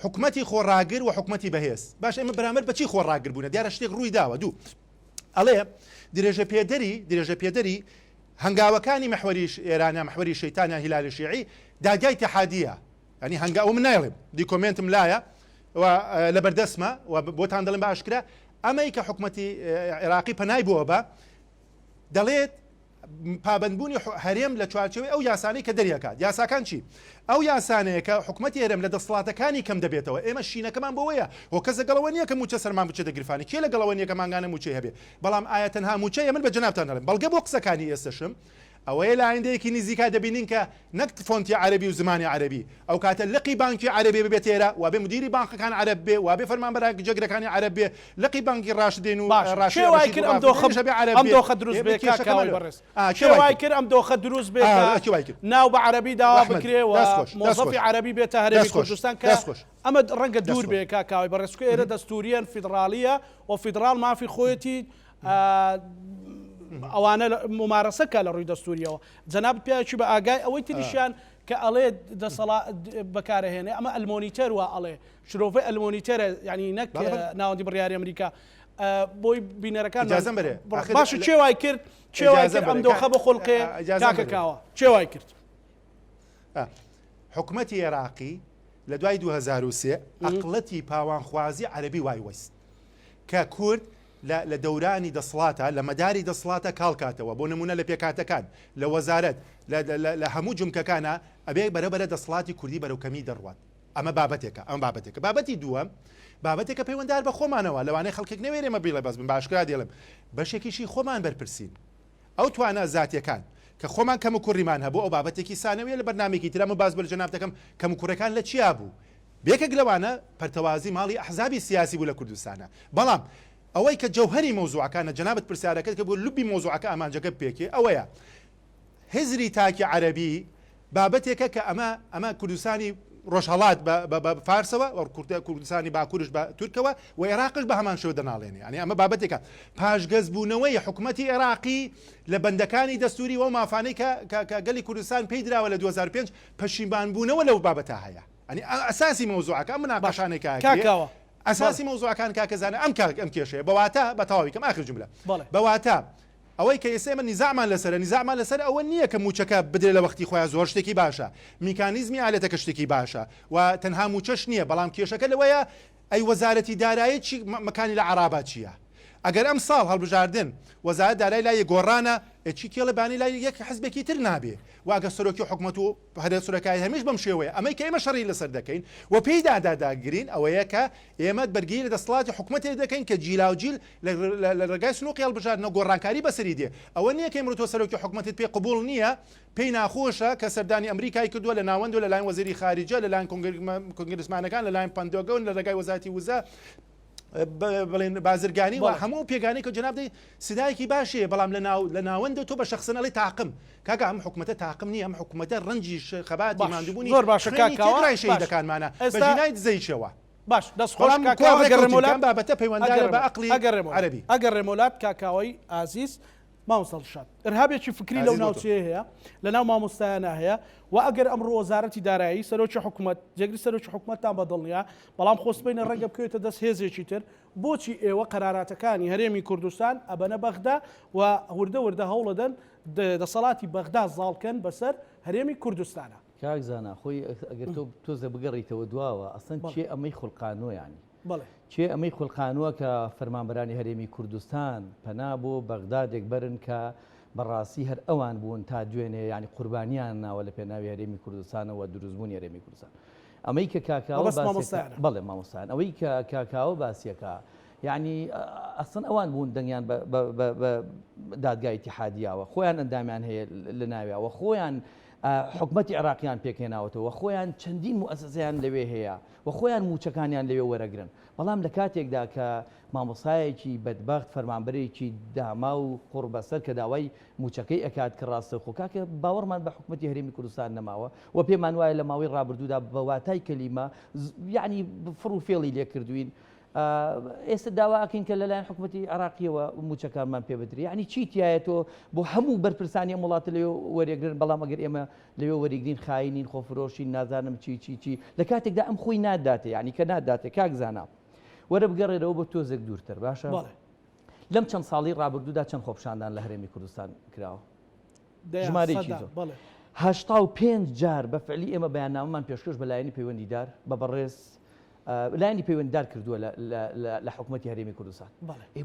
حکومەتی خۆڕاگر و حکومەتی بەهێز باش ئێمە بەرامبەر بەچی خۆڕاگر بوونە دیارە شتێک ڕووی داوە دوو ئەڵێ درێژە پێدەری هەنگاوەکانی مەحوەری ئێرانە مەحوەری شەیتانە هیلالی شیعی دادگای اتحادیە ینی هەنگاو من نایڵێم دیکۆمنتم لایە لە بەردەسمە و بۆتان دەڵێم باشکرا ئەمەی کە حکومەتی عێراقی پەنای بووە بە دەڵێت پابندبوونی هەرێم لە چوارچەوەی ئەو یاسانەی کە دەریەکات یاساکان چی ئەو یاسانەیە کە حکومەتی هەرێم لە دەسەڵاتەکانی کەم دەبێتەوە ئێمە شینەکەمان بۆیە هۆ کەس لەگەڵەوە نییە کە موچە سەرمان بچێتە گرفانی کێ لەگەڵەوە نییە کە ماگانە موچەی هەبێ بەڵام ئایا تەنها موچەیە من بە جەنابتان دەڵێم بەڵگە بۆ قسەکانی ئێستاشم ئەوەیە لە ئایندەیەکی نزیکا دەبینین کە نەک فۆنتی عەربی و زمانی عەربی ئەو کاتە لقی بانکی عەربی ببێت ئێرە و بێ مدیری بانکەکان عەرب بێ و بێ فەرمانبەر جێگرەکانی عەرب بێ لقی بانکی ڕاشدین و ڕاشێوای کرد ئەم دۆخە دروست بێ کاکاوی بەڕێز شێوای کرد ئەم دۆخە دروست بێ ناو بە عەربی داوا بکرێ و مۆزەفی عەربی بێتە هەرێمی کوردستان کە ئەمە ڕەنگە دوور بێ کاکاوی بەڕێز ئێرە دەستوریان فیدراڵیە و فیدراڵ مافی خۆیەتی ئەوانە ممارەسەکە لە ڕووی دەستوریەوە جەناب پیاچی بە ئاگای ئەوەی تریشیان کە ئەڵێ دەسەڵات بەکارهێنێ ئەمە ئەلمۆنیتەر وە ئەڵێ شرۆڤی ئەلمۆنیتەرە ینی نەک ناوەندی بڕیاری ئەمریکا بۆی بینەرەکان باش چێوای کرد ئەم دۆخە بە خۆڵقێ کاکەکاوە چێوای کرد حکومەتی عێراقی لە دوای 2003 ئەقڵەتی پاوانخوازی عەربی وای وەست کە کورد لە دەورانی دەسڵاتە لە مەداری دەسڵاتە کاڵکاتەوە بۆ نمونە لە پێکاتەکان لە وەزارەت لە هەموو جمکەکانە ئەبێ بەرەبەرە دەسڵاتی کوردی بەرەوکەمی دەڕوات ئەمە بابەتێکە بابەتی دووەم بابەتێکە پەیوەنددار بە خۆمانەوە لەوانەیە خەڵکێک نەوێرێمە بیڵێ بەس بن باشکرا دێڵم بەشێکیشی خۆمان بەرپرسین ئەو توانە زاتیەکان کە خۆمان کەم و کوڕیمان هەبوو ئەو بابەتێکی سانەوێ لە بەرنامێکی ترامە باز بەر جەنابەکەم کەم و کوڕەکان لە چیا بوو بێکێک لەوانە پەرتەوازی ماڵی ئەحزابی سیاسی بوو لە کوردستانە بەڵام ئەوەی کە جەوهری مۆزوعەکانە جەنابەت پرسیارەکەت کە بۆ لوبی مۆزوعەکە ئامانجەکە پێکێ ئەوەیە هزری تاکی عەرەبی بابەتێکە کە ئەمە کوردستانی ڕۆژهەڵات بە فارسەوە کوردستانی باکوورش بە تورکەوە و عێراقش بە هەمان شێوە دەناڵێنێ ینی ئەمە بابەتێکە پاشگەزبوونەوەی حکوومەتی عێراقی لە بەندەکانی دەستوری و مافانەی کە گەلی کوردستان پێی درراوە لە 2005 پەشیمانبوونەوە لەو بابەتە هەیە ئەنی ئەساسی مۆزوعەکە مناقەشانێکە ئەساسی مۆزوعەکان کاکەزانە ئەم کێشەیە بەواتە بە تەواویکەم ئاخر جملە بەواتە ئەوەی کە ئێسێمە نیزامان لەسەر ئەوە نییە کە موچەکە بدرێت لە وەختی خۆیان زۆر شتێکی باشە میکانیزمی ئالێتەکە شتێکی باشە و تەنها موچەش نییە بەڵام کێشەکە لەوەیە ئەی وەزارەتی دارایی چی مەکانی لە عرابات چییە ئەگەر ئەم ساڵ هەڵبژاردن وەزارەت دارایی لای گۆڕانە چی کێڵەبانی لای یەک حزبێکی تر نابێ واگە سەرۆکی حکوومەت و هەرێ سورەکای هەمیش بەم شێوەیە ئەمەی کە ئێمە شەڕی لەسەر دەکەین و پێی داداگرین ئەوەیە کە ئێمە بەرگی لە دەسەڵاتی حکوومەتێ دەکەین کە جیلاوجیل لە ڕێگای سنووقی هەڵبژاردنەوە گۆڕانکاری بەسەری دێ ئەوە نییە کە ئێمڕۆ تۆ سەرۆکی حکوومەتت پێ قبول نییە پێی ناخۆشە کە سەردانی ئەمریکای کردووە لە ناوەند و لەلایەن وەزیری خارجە لەلایەن کۆنگرسمانەکان لەلایەن پەندۆگەون لە ڕێگای وەزارەتی وزە بڵێن بازرگانی و هەموو پێگانی کە جناب دەی سدایەکی باشەیە بەڵام لە ناوەندە تۆ بە شخصنەڵی تاقم کاکە ئەم حکوومەتە تاقم نییە ئەم حکوومەتە ڕەنجی خەباتی ماندووبوونی زۆر باشە کاکاوە شەیدەکانمانە بەژینای دزەیشەوە باش دەستخۆش کاکاوە بابەتە پەیوەنددارە بە عەقڵی عەرەبی ئەگەر ڕێمۆلات کاکاوەی ئازیز مامۆستاڵشات ئەرهابێکی فکری لەو ناوچەیە هەیە لە ناو مامۆستایانە هەیە و ئەگەر ئەمڕۆ وەزارەتی دارایی سەرۆکی حکوومەت جێگری سەرۆکی حکوومەتتان بەدڵنیە بەڵام خۆسبینە ڕەنگە بکەوێتە دەست هێزێکی تر بۆچی ئێوە قەراراتەکانی هەرێمی کوردستان ئەبەنە بەغدا و وردە هەوڵەدەن دەسەڵاتی بەغدا زاڵکەن بەسەر هەرێمی کوردستانە کاکزانە خۆی ئەگەر تۆ تۆزە بگەڕیتەوە دواوە ئەسەن چێ ئەمەی خولقانۆ ینی چێ ئەمەی خولقانووە کە فەرمانبەرانی هەرێمی کوردستان پەنا بۆ بەغدادێک بەرن کە بەڕاستی هەر ئەوان بوون تا دوێنێ ینی قوربانیان ناوە لە پێناوی هەرێمی کوردستانەوە دروستبوونی هەرێمی کوردستان ئەمەی کە کاکاوە بەڵێ مامۆستایان ئەوەی کە کاکاوە باسیەکە یعنی ئەسن ئەوان بوون دەنگیان بە دادگای اتحادیاوە خۆیان ئەندامیان هەیە لە ناویاوە خۆیان حکومەتی عێراقیان پێکهێناوەتەوە خۆیان چەندین موسسەیان لەوێ هەیە و خۆیان موچەکانیان لەوێ وەرەگرن بەڵام لە کاتێکدا کە مامۆسایەکی بەدبەخت فەرمانبەرێکی داما و قوڕبەسەر کە داوای موچەکەی ئەکات کە ڕاستە خۆ کاکە باوەڕمان بە حکومەتی هەرێمی کوردستان نەماوە و پێمان وایە لە ماوەی ڕابردوودا بە واتای کەلیمە یعنی فڕ و فێڵی لێ کردوین ئێستا داواکەین کە لەلایەن حکومەتی عراقیەوە موچەکانمان پێ بدرێ ینی چیتیایە تۆ بۆ هەموو بەرپرسانی وڵاتە لەوێ وەرێگرن بەڵام ئەگەر ئێمە لەوێ وەریگرین خاینین خۆفرۆشین نازانم چی لە کاتێکدا ئەم خۆی ناداتێ ینی کە ناداتێ کاکزانە وەرە بگەڕێرەوە بۆ تۆزێک دوورتر باشە لەم چەند ساڵی ڕابردوودا چەند خۆپشاندان لە هەرێمی کوردستان کراوە ژمارەیەکی زۆر 85 جار بە فعلی ئێمە بەیاننامەمان پێشکەش بە لایەنی پەیوەندیدار بە بەڕێز لایەنی پەیوەندیدار کردووە لە حکومەتی هەرێمی کوردستان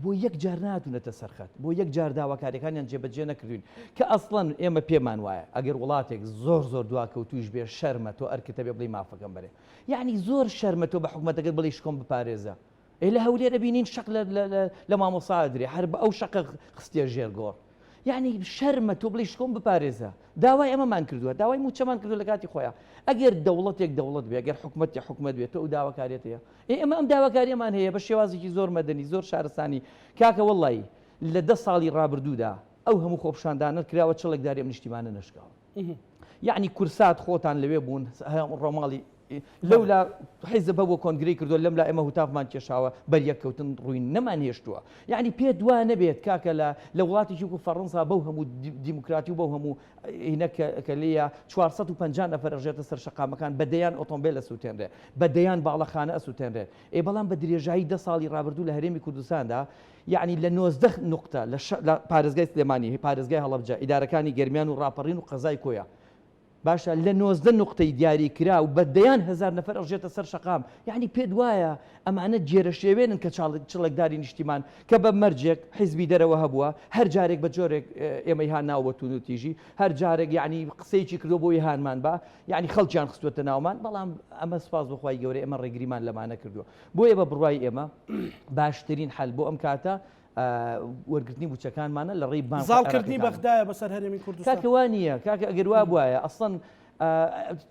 بۆ یەک جار ناتونەتە سەرخەت بۆ یەک جار داواکاریەکانیان جێبەجێ نەکردوین کە ئەسڵەن ئێمە پێمان وایە ئەگەر وڵاتێک زۆر دواکەوتوش بێ شەرمە تۆ ئەرکتە بێ بڵی مافەکەم بەرێ یعنی زۆر شەرمە تۆ بە حکومەتەکەت بڵی شکۆم بپارێزە لە هەولێرە بینین شەق لە مامۆسا درێ هەر بە ئەو شەقە خستێ ژێرگۆڕ یعنی شەرمە تۆ بڵی شکۆم بپارێزە داوای ئەمەمان کردووە داوای موچەمان کردو لە کاتی خۆیان ئەگەر دەوڵەتێک دەوڵەت بێ ئەگەر حکومەت بێت تۆ ئەو داواکاریەتەیە ئێمە ئەم داواکاریەمان هەیە بە شێوازێکی زۆر مەدەنی زۆر شارستانی کاکە وەڵی لە 10 ساڵی ڕابردوودا ئەو هەموو خۆپشاندانە کراوە چڵێکداری ئەم نیشتیمانە نشکاوە یعنی کورسات خۆتان لەوێ بوون ڕۆماڵی لەولا حیزب بۆ کۆنگری کردو لەم لا ئێمە هوتافمان کێشاوە بەریەککەوتن ڕووی نەمان هێشتووە یعنی پێ دوا نەبێت کاکە لە وڵاتێکی و فەڕەنسا بەو هەموو دیموکراتی و بەو هەموو هینەکە لێە 450 نەفەر ئەژێتە سەر شەقامەکان بەدەیان ئۆتۆمبیل ئەسووتێنرێ بەدەیان باڵەخانە ئەسووتێنرێت بەڵام بە درێژایی 10 ساڵی ڕابردوو لە هەرێمی کوردستاندا یعنی لە 19 نقطە لە پارێزگای سلێمانی پارێزگای هەڵەبجە ئیدارەکانی گەرمیان و ڕاپەڕین و قەزای کۆیە باشە لە 19 نقطەی دیاری کرا و بەدەیان 1000 نەفەر ئەژێتە سەر شەقام یعنی پێ وایە ئەمانە جێرە شێوێنن کە چڵێکداری نیشتیمان کە بە مەرجێک حیزبی دەرەوە هەبووە هەر جارێک بە جۆرێک ئێمەی هان ناوە تون و تیژی هەر جارێک یعنی قسەیەکی کردو بۆی هانمان بە یعنی خەڵکیان خستوەتە ناومان بەڵام ئەمە سپاس بەخوای گەورە ئێمە ڕێگریمان لەمانە کردووە بۆیە بە بڕوای ئێمە باشترین حەل بۆ ئەم کاتە وەرگرتنی بوچەکانمانە لە ڕێی زاڵکردنی بەغدایە بەسەر هەرێمی کوردستان کاکەوانە کاکە ئەگەر وا بواە ئەسڵەن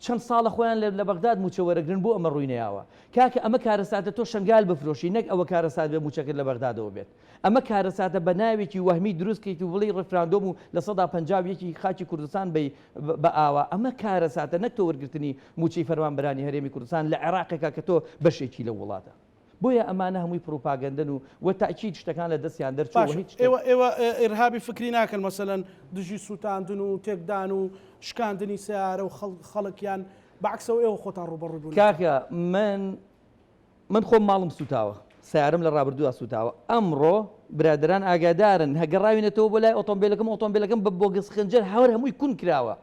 چەند ساڵە خۆیان لە بەغداد موچەوەرەگرن بۆ ئەمە ڕووینەیەوە کاکە ئەمە کارەساتە تۆ شنگال بفرۆشی نەک ئەوە کارەسات بێ موچەکرد لە بەغدادەوە بێت ئەمە کارەساتە بە ناوێکی وەهمی دروستکەیت و بڵی ڕفراندۆم و لە 150 خاکی کوردستان بە ئاوا ئەمە کارەساتە نەک تۆ وەرگرتنی موچەی فەرمانبەرانی هەرێمی کوردستان لە عێراقێکا کە تۆ بەشێکی لە وڵاتە بۆیە ئەمانە هەمووی پروپاگەندن و تاکید شتەکان لە دەستیان دەرچوە ئێوە ئێرهابی فکری ناکەن مەسەلەن دژی سووتاندن و تێکدان و شکاندنی سیارە و خەڵکیان بەعکسەوە ئێوە خۆتان ڕوبەڕووبوون کاکە من خۆم ماڵم سوتاوە سیارم لە ڕابردووە سوتاوە ئەمڕۆ برادران ئاگادارن هەگەڕاوینەتەوە بۆ لای ئۆتۆمبیلەکەم بە بۆگەس خنجەر هەور هەمووی کون کراوە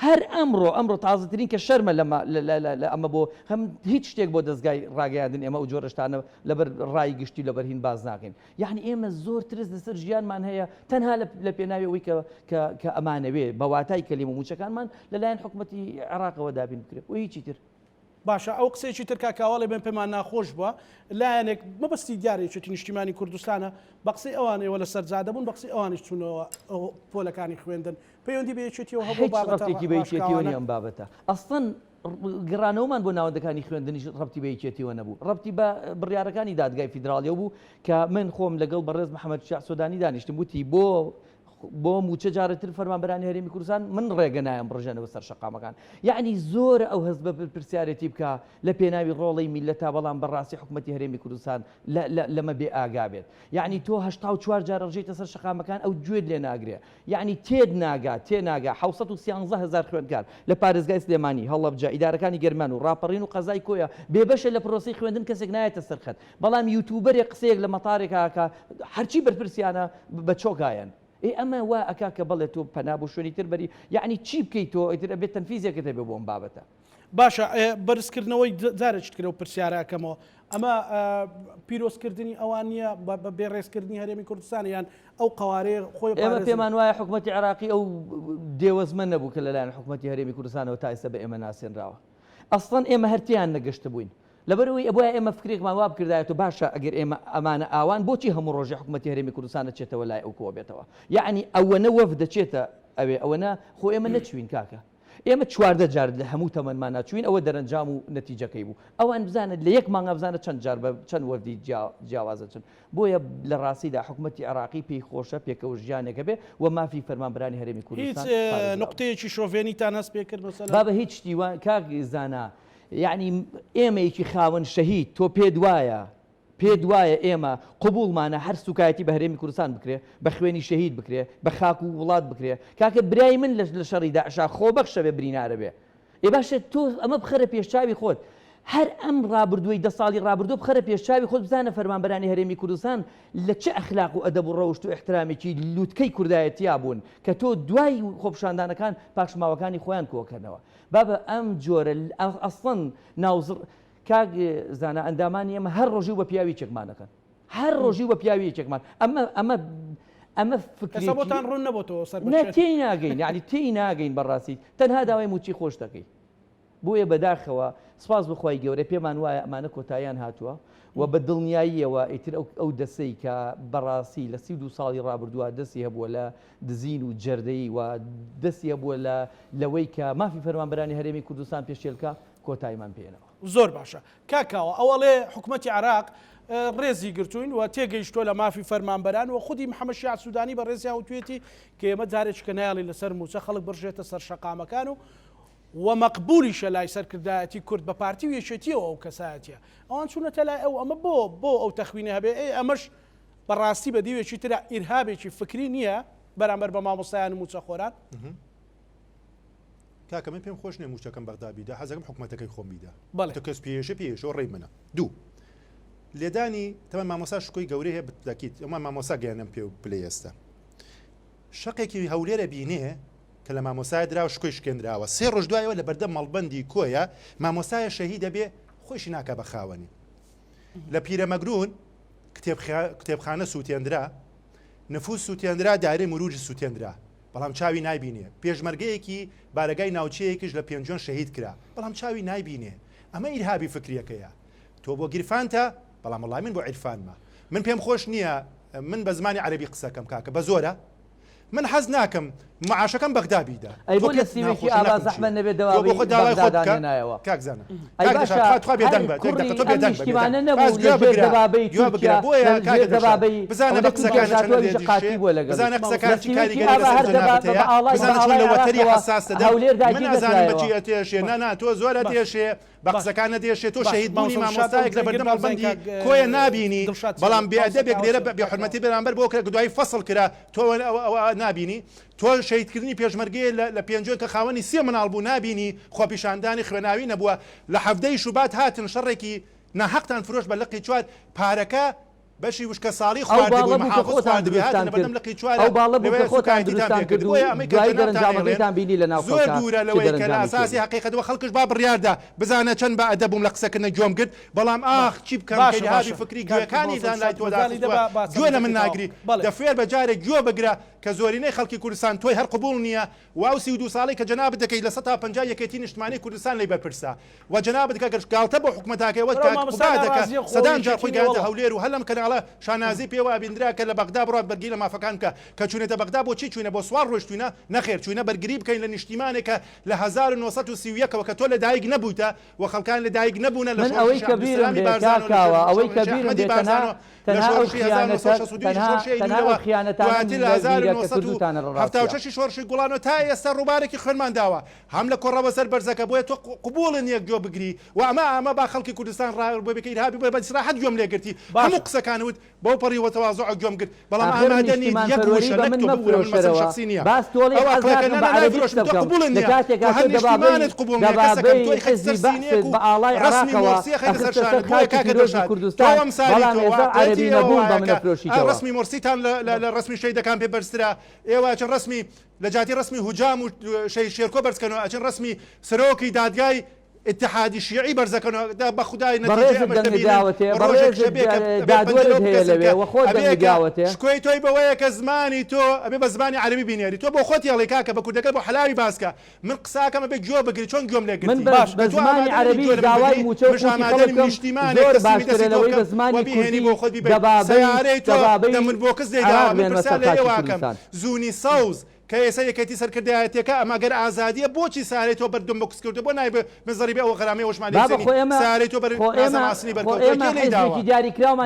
هەر ئەمڕۆ تازەترین کە شەرمە لە ئەمە بۆ هەم هیچ شتێک بۆ دەستگای ڕاگەیاندن ئێمە و جۆرەشتانە لەبەر ڕای گشتی لەبەر هین باز ناکەین یعنی ئێمە زۆر ترس لەسەر ژیانمان هەیە تەنها لە پێناوی کە ئەمانەوێ بەواتای کەلیمە موچەکانمان لەلایەن حکوومەتی عێراقەوە دابین بکرێت و هیچی تر باشە ئەو قسێکی تر کاکاوەڵێ بێن پێمان ناخۆش بووە لایەنێک مەبەستی دیارێکی نیشتیمانی کوردستانە بە قسەی ئەوانەوە لە سەرجادە بوون بە قسەی ئەوانش چوونەوە پۆلەکانی خوێندن پەیوەندی بەیەکێتیەوە هەبوو بابەتێکی بەیەکێتیەوە ئەم بابەتە ئەسڵەن گەڕانەوەمان بۆ ناوەندەکانی خوێندنیش ڕەبتی بەیەکێتیەوە نەبوو ڕەبتی بە بڕیارەکانی دادگای فیدراالیەوە بوو کە من خۆم لەگەڵ بەڕێز محەممەد شاع سۆدانی دانیشتم وتی بۆ موچە جارەتر فەرمانبەرانی هەرێمی کوردستان من ڕێگە نایم بڕژێنەوە سەر شەقامەکان یعنی زۆر ئەو هەست بە پرسیارەتی بکە لە پێناوی ڕۆڵەی میلەتا بەڵام بەڕاستی حکوومەتی هەرێمی کوردستان لەمە بێ ئاگا بێت یعنی تۆ 84 جار ڕژێتە سەر شەقامەکان ئەو گوێت لێ ناگرێ یعنی تێناگا 713,000 خوێندکار لە پارێزگای سلێمانی هەڵەبجە ئیدارەکانی گەرمان و ڕاپەڕین و قەزای کۆیە بێبەشە لە پرۆسی خوێندن کەسێک نایەتە سەرخەت بەڵام یوتیوبەرێک قسەیەک لە مەتارێکاکە هەرچی بەرپرسیانە بە چۆکایەن ئەمە وا ئەکا کە بەڵێ تۆ پەنا بۆ شوێنی تر بەری یعنی چی بکەیت تۆ ئیتر ئەبێت تەنفیزێکت هەبێ بۆ ئەم بابەتە باشە بەرزکردنەوەی جارێکت کرێ و پرسیارەکەمەوە ئەمە پیرۆزکردنی ئەوان نییە بە بێڕێزکردنی هەرێمی کوردستان یان ئەو قوارەیە خۆی ئێمە پێمان وایە حکوومەتی عێراقی ئەو دێوەزمە نەبوو کە لەلایەن حکوومەتی هەرێمی کوردستانەوە تا ئێستا بە ئێمە ناسێنراوە ئەسڵەن ئێمە هەرتیان نەگەشتە بووین لەبەرەوەی ئەبووە ئێمە فکرێکمان وا بکردایەوە باشە ئەگەر ئێمە ئەمانە ئاوان بۆچی هەموو ڕۆژی حکوومەتی هەرێمی کوردستانە چێتەوە لای ئەو کۆ بێتەوە یعنی ئەوەنە وەف دەچێتە ئەوەنە خۆ ئێمە نەچوین کاکە ئێمە 14 جار لە هەموو تەمەنمان ناچوین ئەوە دەرەنجام و نەتیجەکەی بوو ئەوان بزانن لە یەک مانگە بزانە چەند جار بە چەند وەردی جیاوازە چن بۆیە لە ڕاستیدا حکوومەتی عێراقی پێی خۆشە پێکەوە ژیانێکە بێ و مافی فەرمانبەرانی هەرێمی کوردستان هیچ نقطەیەکی شۆڤێنیتان هەست پێ کرد مەسەلا بابە هیچ شتی کاک زانا یعنی ئێمەیەکی خاوەن شەهید تۆ پێ دوایە ئێمە قبولمانە هەر سوکایەتی بە هەرێمی کوردستان بکرێ بە خوێنی شەهید بکرێ بە خاک و وڵات بکرێ کاکە برای من لە شەڕی داعشا خۆبەخشە بێ برینارە بێ باشە تۆ ئەمە بخەرە پێشچاوی خۆت هەر ئەم ڕابردووی 10 ساڵی ڕابردوو بخەرە پێشچاوی خۆت بزانە فەرمانبەرانی هەرێمی کوردستان لە چه ئەخلاق و ئەدەب و ڕەوشت و احترامێکی لووتکەی کوردایەتیا بوون کە تۆ دوای خۆپشاندانەکان پاکشماوەکانی خۆیان کۆکردنەوە بابە ئەم جۆرە ئەسڵەن ناوزڕ کاک زانە ئەندامانی ئەمە هەر ڕۆژی بە پیاوی چێکمانەکەن هەر ڕۆژی بە پیاوی چێکمان ئەمە فکرەکەتان ڕوون نەبووەوە سەر تێی ناگەین یعنی تێی ناگەین بەڕاستی تەنها داوای موچی خۆش دەکەی بۆیە بەداخەوە سپاس بخوای گەورە پێمان وایە ئەمانە کۆتاییان هاتووە و بە دڵنیاییەوە ئیتر ئەو دەسەی کە بەڕاستی لە 32 ساڵی ڕابردووە دەستی هەبووە لە دزین و جەردەی و دەستی هەبووە لەوەی کە مافی فەرمانبەرانی هەرێمی کوردستان پێشێلکە کۆتاییمان پێێنەوە زۆر باشە کاکاوە ئەوەڵێ حکوومەتی عێراق ڕێزی گرتوین و تێگەیشتۆ لە مافی فەرمانبەران و خودی محەممەد شیع سوودانی بە ڕێزی هاوتوێتی کە ئێمە جارێککە نایڵی لەسەر موچە خەڵک بڕژێتە سەر شەقامەکان و مەقبولیشە لای سەرکردایەتی کورد بە پارتی و یەکێتیەوە ئەو کەسایەتە ئەوان چوونەتە لای ئەو ئەمە بۆ ئەو تەخوینە هەبێ ئەمەش بەڕاستی بە دیوێکی ترە ئیرهابێکی فکری نییە بەرامبەر بە مامۆستایان موچەخۆران کاکە من پێم خۆش نیە موچەکەم بەغدابیدا حەزەکەم حکوومەتەکەی خۆم بیدا بەڵێ تۆ کەس پێشەوە ڕێی منە دوو لێدانی تەمە مامۆسا شکۆی گەورەی هەیە بتدەکیت ئەمە مامۆسا گەیانم پێ و پلێ ئێستا شەقێکی هەولێرە بینێ کە لە مامۆسای درا و شکۆی شکێنراوە 3 ڕۆژ دوایەوە لە بەردەم مەڵبەندی کۆیە مامۆسایە شەهید دەبێ خۆشی ناکە بە خاوەنی لە پیرەمەگرون کتێبخانە سووتێنرا نفوس سووتێنرا دارێ مروج سووتێنرا بەڵام چاوی نایبینێ پێشمەرگەیەکی بارگای ناوچەیەکیش لە پێنجۆن شەهید کرا بەڵام چاوی نایبینێ ئەمە ئیرهابی فکریەکەیە تۆ بۆ گیرفانتە بەڵام وڵای من بۆ عیرفانمە من پێم خۆش نییە من بە زمانی عەرەبی قسەکەم کاکە بە زۆرە من حەز ناکەم معاشەکەم بەغدابیدا ئەی بۆ لە سیوێکی ئاوا زەحمەت نەبێت دەواوی بەغدادانێنایەوە کاک زانە ئەی باشە خوا بێدەنگ بە کوڕی ئەم نیشتیمانە نەبوو لەژێر دەبابەی تورکیا لەژێر دەبابەی بزانە بە قسەکانەوەی قاتی بووە لەگەڵ بزانە قسەکانکی کاریگەری لەسەر جەنابەتەیە بزانە چۆن لە وەتەری حساس دەدا من نازانم بەچی ئەتێشێ نا تۆ زۆرە تێشێ بە قسەکان نەدێشێت تۆ شەهید بوونی مامۆستایەک لە بەردەم هەڵبەندی کۆیە نابینی بەڵام بێئەدەبێک لێرە بێحورمەتی بەرامبەر بۆ کرا دوای فەسڵ کرا تۆ نابینی تۆ شەهیدکردنی پێشمەرگەیە لە پێنجۆن کە خاوەنی 30 مناڵ بوو نابینی خۆپیشاندانی خوێناوی نەبووە لە هەفتەی شوبات هاتن شەڕێکی ناحەقتان فرۆش بە لقی چوار پارەکە بەشی وشکە ساڵی خواردبووی محافظ خواردبێ هاتن بەردەم لقی چوارە ئەو باڵە بوو کە خۆتان دروستان کرد دوای دەرەنجامەکەیتان بینی لە ناو زۆر دوورە لەوەی کە لە ئاساسی حقیقەتەوە خەڵکش با بڕیاردا بزانە چەند بە ئەدەبووم لە قسەکردنە گوێم کرد بەڵام ئاخ چی بکەم هاوی فکری گوێەکانی دان لای تۆدا گوێ لە من ناگری دەفێر بە جارێک گوێ بگرە کە زۆرینەی خەڵکی کوردستان تۆی هەر قبول نییە و 32 ساڵی کە جەنابەت دەکەی لە 150 یەکێتی نیشتمانی کوردستان لی بەرپرسا و جەنابەت کە گەشتگاڵتە بۆ حکومەتاکەوە دەکە سەدان جار خۆی گەیاندە هەولێر و هەلم کەناڵە شانازی پێوە بینرا کە لە بەغدا بڕات بەرگی لە مافەکان کە چوونێتە بەغدا بۆ چی چوینە بۆ سوار ڕۆشتوینە نەخێر چوینە بەرگری بکەین لە نیشتیمانێکە لە 1930ەوە کە تۆ لە دایک نەبوویتە و خەڵکان لە دایک نەبوونە لە ئەوەی کە بیرم بێکاکاوە ئەوەی کە بیرم بێت تەنها ئەو خیانەتانە هەفتاوشەشی شۆڕشی گوڵانەوە تا ئێستا ڕووبارێکی خوێنمان داوە هەم لە کۆڕەوە سەر بەرزەکە بۆیە تۆ قبولن یەک گوێ بگری و ئەمە با خەڵکی کوردستان ڕابێ بکەیت هابی بۆ بەسراحەت گوێم لێگرتی هەموو قسەکانوت بۆ پەڕیوە تەواضع گوێم گرت بەڵام ئامادەنی یەک وشە شخصی نییە باس تۆڵی قبولن هەرنیشتیمانت قبول دەبابەی حزبی بەحث بە ئاڵای عراقەوە کوردستان بەڵام ئێستا عەربی نەبوون بە منەفرۆشیتەوە ڕسمی مرسیتان لە ڕسمی شەیدەکان پێ بەرزترا ئێوە چەند ڕسمی لە جاتی ڕسمی هوجام و شێرکۆ بەرزکەنەوە ئەچەند ڕسمی سەرۆکی دادگای اتحادی شیعی بەرزەکەنەوە بە خودای شکۆی تۆی بەوەیە کە زمانی تۆ ئەبێ بە زمانی عەربی بینێری تۆ بۆ خۆتی هەڵێ کاکە بە کوردەکە بۆ حەلاوی باسکە من قساکەمە بێ گوێ بگری چۆن گوێم لێ من بە زمانی عەربی داوای موچە و زۆر باشترە لەوەی بە زمانی کوردی دەبابەی من بۆ کەس دێداوە من پرسیار لە ئێواکەم زوونی سەوز کە ئێستا یەکەتی سەرکردایەتەکە ئەماگەر ئازادیە بۆچی سارەی تۆ بەردەم بە قسکردو بۆ نایبە مزەریبی ئەوە غەرامەی وەشمانی سارەی تۆ بەرماسنی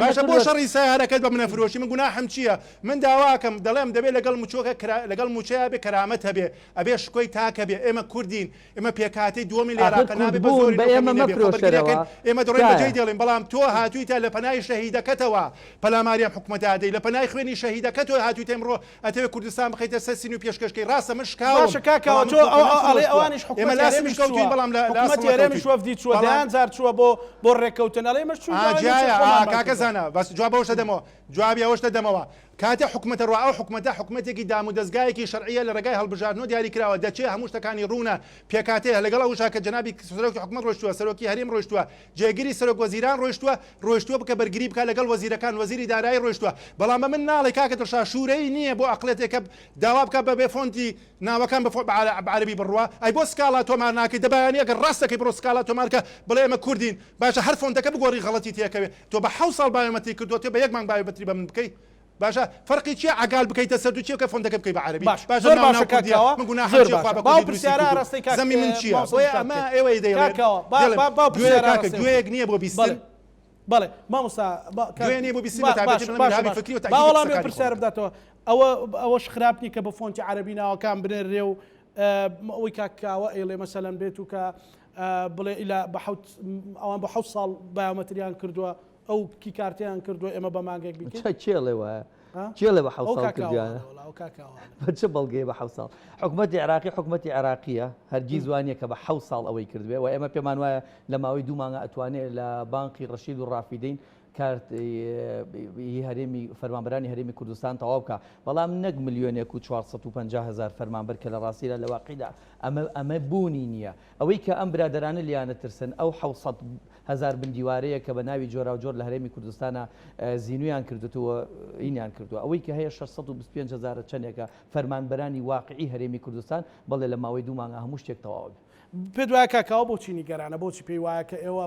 باشە بۆ شەڕی سیارەکەت بە منەفرۆشی من گوناحم چییە من داواکەم دەڵێم دەبێت لەگەڵ موچۆکە لەگەڵ موچەیە بێ کەرامەت هەبێ ئەبێ شکۆی تاکە بێ ئێمە کوردین ئێمە پێکاتی دووەمی لە عێراق نابێ بە زۆری ئێمە دڕێ بەجێی دێڵین بەڵام تۆ هاتوویتە لە پەنای شەهیدەکەتەوە پەلاماریان حکومەتدادەی لە پەنای خوێنی شەهیدەکەتەوە هاتوویتە ئەمڕۆ ئەتەوێ کوردستان بخەیتە سەر سین و پێشکەشکەی ڕاستە من شکاوم شکاکەوە تۆ ئەوانش ئێمە لاسمیش کەوتین بەڵام لە ئێرەمیش وەفدی چووە دەیان زار چووە بۆ ڕێککەوتن ئەڵێ مەش کاکە زانە بەس جواب ئەوشە دەمەوە جوابی ئەوشتە دەمەوە کاتێ حکومەتە ڕوا ئەو حکومەتە حکومەتێکی دام و دەستگایەکی شەرعیە لە ڕێگای هەڵبژاردنەوە دیاری کراوە دەچێت هەموو شتەکانی ڕوونە پێکاتەیە لەگەڵ ئەوشا کە جەنابی سەرۆکی حکومەت ڕۆیشتووە سەرۆکی هەرێم ڕۆیشتووە جێگیری سەرۆک وەزیران ڕۆیشتووە بکە بەرگری بکە لەگەڵ وەزیرەکان وەزیری دارایی ڕۆیشتووە بەڵام من ناڵێ کاکە دڵشا شوورەی نییە بۆ ئەقلێتێکە داوا بکە بە فۆنتی ناوەکان بەعەربی بڕوا ئەی بۆ سکاڵا تۆمار ناکەی دەبایانی ئەگەر ڕاستەکەی بڕۆ سکاڵا تۆمارکە بڵێ ئێمە کوردین باشە هەر فۆنتەکە بگۆڕی غەڵەتی تێکەوێت تۆ بە 7 ساڵ بایۆمەتری کردووە تۆ بە 1 مانگ بایۆمەتری بە من بکەی باشە فەرقی چیە عگال بکەیتە سەر دووچی کە فۆنتەکە بکەی بە عەربی زۆر باشە کاکەوە من گوناح پرسیارە ڕاستی کاکە زەمی من چییە ئەمە ئێوەی دەیڵێت گوێیەک نییە بۆ بیستن بەڵێ مامۆستا گوێ نییە بۆ بیستن بەتابەتی فکری و باوەڵام پرسیارە بداتەوە ئەوەش خراپ نییە کە بە فۆنتی عەربی ناوەکان بنێرێ و ئەوەی کاکاوە ئێڵێ مەسەلەن بێت و کە بڵێ ئەوان بە 7 ساڵ بایۆمەتریان کردووە ئەو کی کارتیان کردووە ئێمە بە مانگێک بکەین چێڵێوە چێڵێ بە 7 ساڵ کردیانە چه بەڵگەی بە 7 ساڵ حکومەتی عێراقی حکومەتی عێراقیە هەرگیز وانە کە بە 7 ساڵ ئەوەی کردوێ و ئێمە پێمان وایە لە ماوەی 2 مانگە ئەتوانێت لە بانقی ڕەشید و ڕافیدین هەرێمی فەرمانبەرانی هەرێمی کوردستان تەواو بکە بەڵام نەک ملیۆنێک و 450,000 فەرمانبەر کە لە ڕاستیدا لە واقعیدا ئەمە بوونی نییە ئەوەی کە ئەم برادرانە لیانە ترسن ئەو 700,000 بندیوارەیە کە بە ناوی جۆرا و جۆر لە هەرێمی کوردستانە زینویان کردووە ئینیان کردووە ئەوەی کە هەیە 625,000 چەندێکە فەرمانبەرانی واقعی هەرێمی کوردستان بەڵێ لە ماوەی 2 مانگە هەموو شتێک تەواو پێ دوایە کاکاوە بۆچی نیگەرانە بۆچی پێی وایە کە ئێوە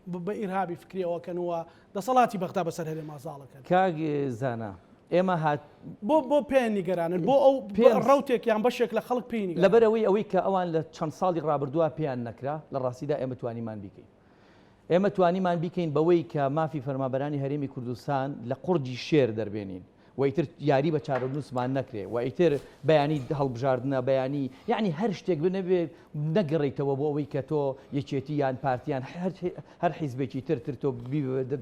بە ئیرهابی فکریەوەکەنەوە دەسەڵاتی بەغدا بەسەر هەرێم ئازاڵەکەن کاک زانە ئێمە هات بۆ پێیان نیگەرانن بۆ ئەو ڕوتێک یان بەشێک لە خەڵک پێی لەبەرەوەی ئەوەی کە ئەوان لە چەند ساڵی ڕابردووە پێیان نەکرا لە ڕاستیدا ئێمە توانیمان بیکەین ئێمە توانیمان بیکەین بەوەی کە مافی فەرمانبەرانی هەرێمی کوردستان لە قورجی شێر دەربێنین وەیتر یاری بە چارەنووسمان نەکرێ و ئیتر بەیانی هەڵبژاردنە بەیانی یعنی هەر شتێک بنەبێ نەگەڕیتەوە بۆ ئەوەی کە تۆ یەکێتی یان پارتیان هەر حیزبێکی تر تۆ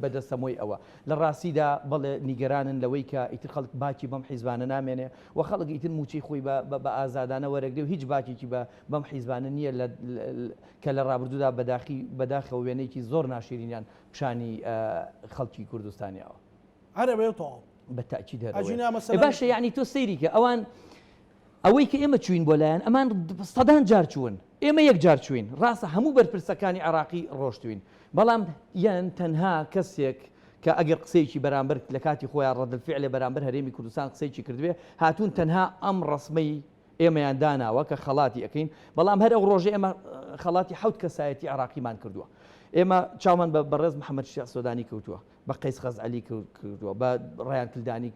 بەدەستەمۆی ئەوە لە ڕاستیدا بەڵێ نیگەرانن لەوەی کە ئیتر خەڵک باکی بەم حیزبانە نامێنێ و خەڵک ئیتر موچی خۆی بە ئازادانە وەرەگرێ و هیچ باکێکی بەم حیزبانە نییە کە لە ڕابردوودا بەداخەوە وێنەیەکی زۆر ناشرینیان پیشانی خەڵکی کوردستانیەوە هەرە بێتەوە بەتاکید باشە یعنی تۆ سەیری کە ئەوان ئەوەی کە ئێمە چوین بۆ لایەن ئەمان سەدان جار چوون ئێمە یەک جار چوین ڕاستە هەموو بەرپرسەکانی عراقی ڕۆشتوین بەڵام یان تەنها کەسێک کە ئەگەر قسەیەکی بەرامبەر لە کاتی خۆیان ڕەدەفعلێ بەرامبەر هەرێمی کوردستان قسەیەکی کردوێ هاتوون تەنها ئەم ڕسمەی ئێمەیان داناوە کە خەڵاتی ئەەکەین بەڵام هەر ئەو ڕۆژێ ئێمە خەڵاتی حوت کەسایەتی عراقیمان کردووە ئێمە چاومان بە بەڕێز محەممەد شیخ سۆدانی کەوتووە بە قەیس خەزعەلی کردووە بە ڕایان کلدانی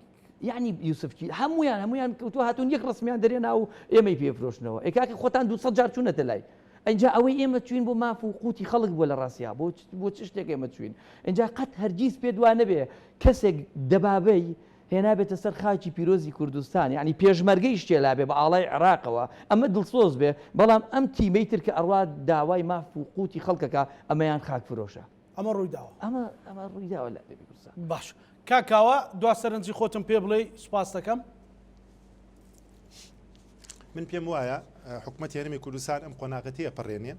یعنی یوسفکی هەمویان کەوتووە هاتوون یەک ڕسمیان دەرێنا و ئێمەی پێفرۆشنەوە ئێکاکە خۆتان 200 جار چوونەتە لای ئەینجا ئەوەی ئێمە چوین بۆ ماف و قوتی خەڵک بۆ لە ڕاستیا بۆ چ شتێک ئێمە چوین ئەینجا قەت هەرگیز پێ دوان نەبێ کەسێک دەبابەی هێنابێتە سەر خاکی پیرۆزی کوردستان یعنی پێشمەرگەی شتێلا بێ بە ئاڵای عراقەوە ئەمە دڵسۆز بێ بەڵام ئەم تیمەی تر کە ئەڕوا داوای ماف و قوتی خەڵکەکە ئەمەیان خاک فرۆشە ئەمە ڕوویداوە ئەمە ڕوویداوە لە هەرێمی کوردستان باش کاکاوە دوا سەرنجی خۆتم پێ بڵێ سوپاس دەکەم من پێم وایە حکوومەتی هەرێمی کوردستان ئەم قۆناغەتیە پەڕێنێ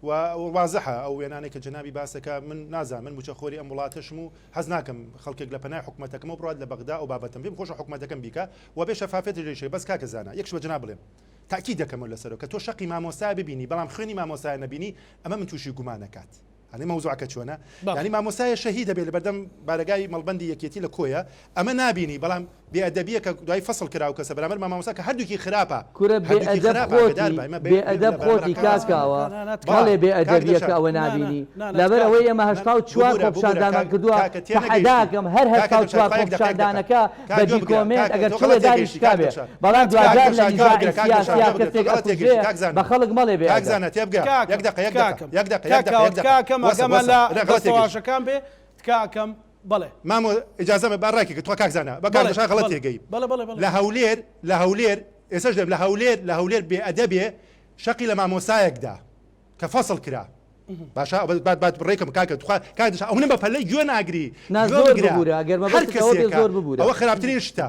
وواضحە ئەو وێنانێک کە جنابی باسەکە من نازانم من موچەخۆری ئەم وڵاتەشم و حەز ناکەم خەڵکێک لە پەنای حکوومەتەکەم و بڕات لە بەغدا و بابەتم پێم خۆشە حکوومەتەکەم بیکە و بێ شەفافێتی لێشێ بەس کاکە زانە یەکش بە جناب بڵێم تاکی دەکەم لەسەرەوە کە تۆ شەقی مامۆستا ببینی بەڵام خوێنی مامۆستا نەبینی ئەمە من تووشی گومان نکات هەنی مەوزوعەکە چۆنە ینی مامۆسایە شەهید دەبێت لە بەردەم بارگای مەڵبەندی یەکێتی لە کۆیە ئەمە نبینی بەڵام بێئەدەبیە کە دوای فەسڵ کراوە کەسە بەرامبەر مامۆستا کە هەردووکی خراپە بێئەدەب خۆتی کاکاوە بەڵێ بێئەدەبیەکە ئەوە نبینی لەبەر ئەوەی ئەمە 84 خۆپشاندانمان کردووە حەداکەم هەر 84 خۆپشاندانەکە بە دیکۆمنت ئەگەر چڵێ داری شکا بێ بەڵام دوادار لە نیزاعی سیاسی کەسێک ئەکوژێ بە خەڵک مەڵێ بێ کاکەم ئەگەمە لە دەستەواشەکان بێ تکاکەم بڵێ مامۆ ئیجازەمە بەڕێکی کە تۆ کاکزانە بەکارشا غەڵەت تێگەی لە هەولێر ئێسش دەم لە هەولێر بێئەدەبێ شەقی لە مامۆسایەکدا کە فەسڵ کرا باشە بعد بڕێکم کاکە کاکدش ئەو بە پەلەی گوێ ناگری هەر کەسێک ئەوە خراپترین شتە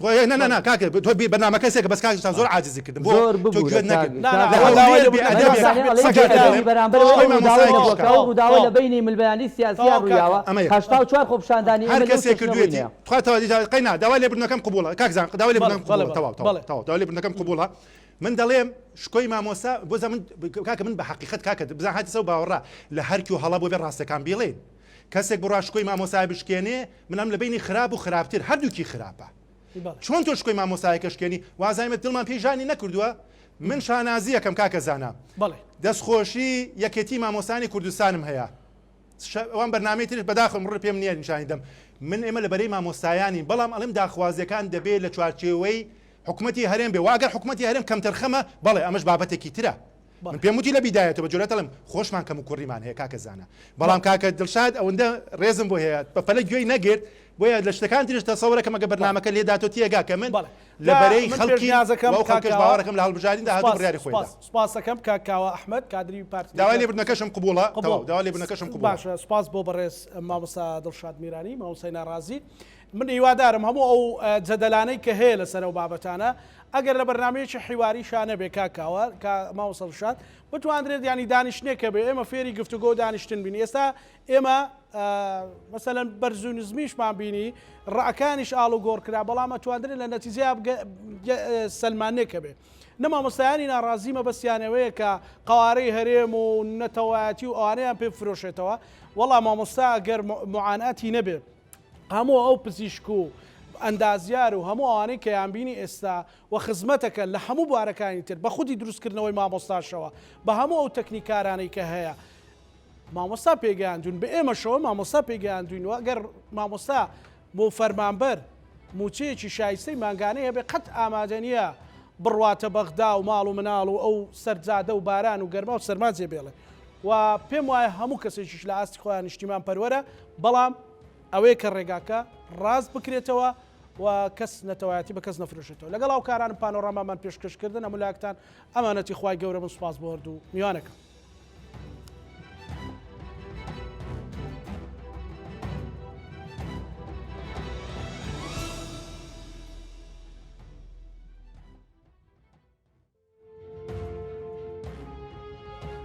نه کاکە تۆ بەنامە کەسێکە بەس کاکشتان زۆر عاجزی کردن بۆ تۆ گوێت ڕووداوە لە بینی ملبەیانی سیاسیان ڕوویاوە 84 خۆپشاندانی هەر کەسێک کردوێتی قەینا داوای لێبوردنەکەم قبوڵە کاکزان داوای لێبوردنەکەم داوای لێبوردنەکەم قبوڵە من دەڵێم شکۆی مامۆستا بۆ من کاکە من بە حقیقت کاکە بزان هاتی سەو باوەڕا لە هەرکی و هەڵا بۆ بێ ڕاستەکان بێڵێن کەسێک بڕوا شکۆی مامۆسای بشکێنێ منم لە بینی خراپ و خراپتر هەردووکی خراپە چۆن تۆ شکۆی مامۆسایەکەشکێنی وازایمە دڵمان پێیژانی نەکردووە من شانازی یەکەم کاکە زانە دەستخۆشی یەکێتی مامۆسانی کوردستانم هەیە ئەوان بەرنامەی ترش بەداخم ڕ پێم نییە نیشانی دەم من ئێمە لە بەرەی مامۆستایانی بەڵام ئەڵم داخوازیەکان دەبێت لە چوارچێوەی حکوومەتی هەرێم بێ واگەر حکوومەتی هەرێم کەم تەرخەمە بەڵێ ئەمەش بابەتێکی ترە من پێم وتی لە بیدایەتەوە بە جۆرەتەڵم خۆشمان کەم و کوڕیمان هەیە کاکە زانە بەڵام کاکە دڵشاد ئەوەندە ڕێزم بۆ هەیە بە پەلە گوێی نەگرت بۆیە لە شتەکان ترش تەسەوڕەکە مەگە بەرنامەکە لێداتۆ تێگا کە من لە بەرەی خەڵکی باوەڕەکەم لە هەڵبژاردندا هاتووە بڕیاری خۆیدا سوپاس دەکەم کاکاوە ئەحمەد کادری پارتی داوای لێبوردنەکەشم قبوڵە داوای لێبوردنەکەشم قبوڵە باشە سوپاس بۆ بەڕێز مامۆستا دڵشاد میرانی مامۆستای ناڕازی من هیوادارم هەموو ئەو جەدەلانەی کە هەیە لەسەر ئەو بابەتانە ئەگەر لە بەرنامەیەکی حیواری شانە بێ کاکاوە کە مامۆستا دڵشاد بتوانرێت ینی دانیشتێکە بێ ئێمە فێری گفتوگۆ و دانیشتن بینی ئێستا ئێمە مەسەلەن بەرز و نزمیشمان بینی ڕعەکانیش ئاڵ و گۆڕ کرا بەڵام ئەتوانرێت لە نەتیجەیە سەلمانێکە بێ نەمامۆستایانی ناڕازیمە بەسییانەوەیە کە قوارەی هەرێم و نەتەوایەتی و ئەوانەیان پێ فرۆشێتەوە وەڵام مامۆستا ئەگەر معاناتی نەبێت هەموو ئەو پزیشک و ئەندازیار و هەموو ئەوانەی کە یانبینی ئێستا و خزمەتەکە لە هەموو بارەکانی تر بە خودی دروستکردنەوەی مامۆستاشەوە بە هەموو ئەو تەکنیکارانەی کە هەیە مامۆستا پێگەیاندون بە ئێمەشەوە مامۆستا پێگەیاندوین و ئەگەر مامۆستا بۆ فەرمانبەر موچەیەکی شایستەی ماگانەیە بێ قەت ئامادەنیە بڕواتە بەغدا و ماڵ و مناڵ و ئەو سەرجادە و باران و گەرما و سەرما جێبێڵێ و پێم وایە هەموو کەسێکیش لە ئاستی خۆیان نیشتیمان پەروەرە بەڵام ئەوەیە کە ڕێگاکە ڕاست بکرێتەوە و کەس نەتەوایەتی بە کەس نەفرۆشێتەوە لەگەڵ ئەو کاران پانۆڕامامان پێشکەشکردن هەموو لاکتان ئەمانەتی خوای گەورە من سوپاس بۆ هەردوو میوانەکە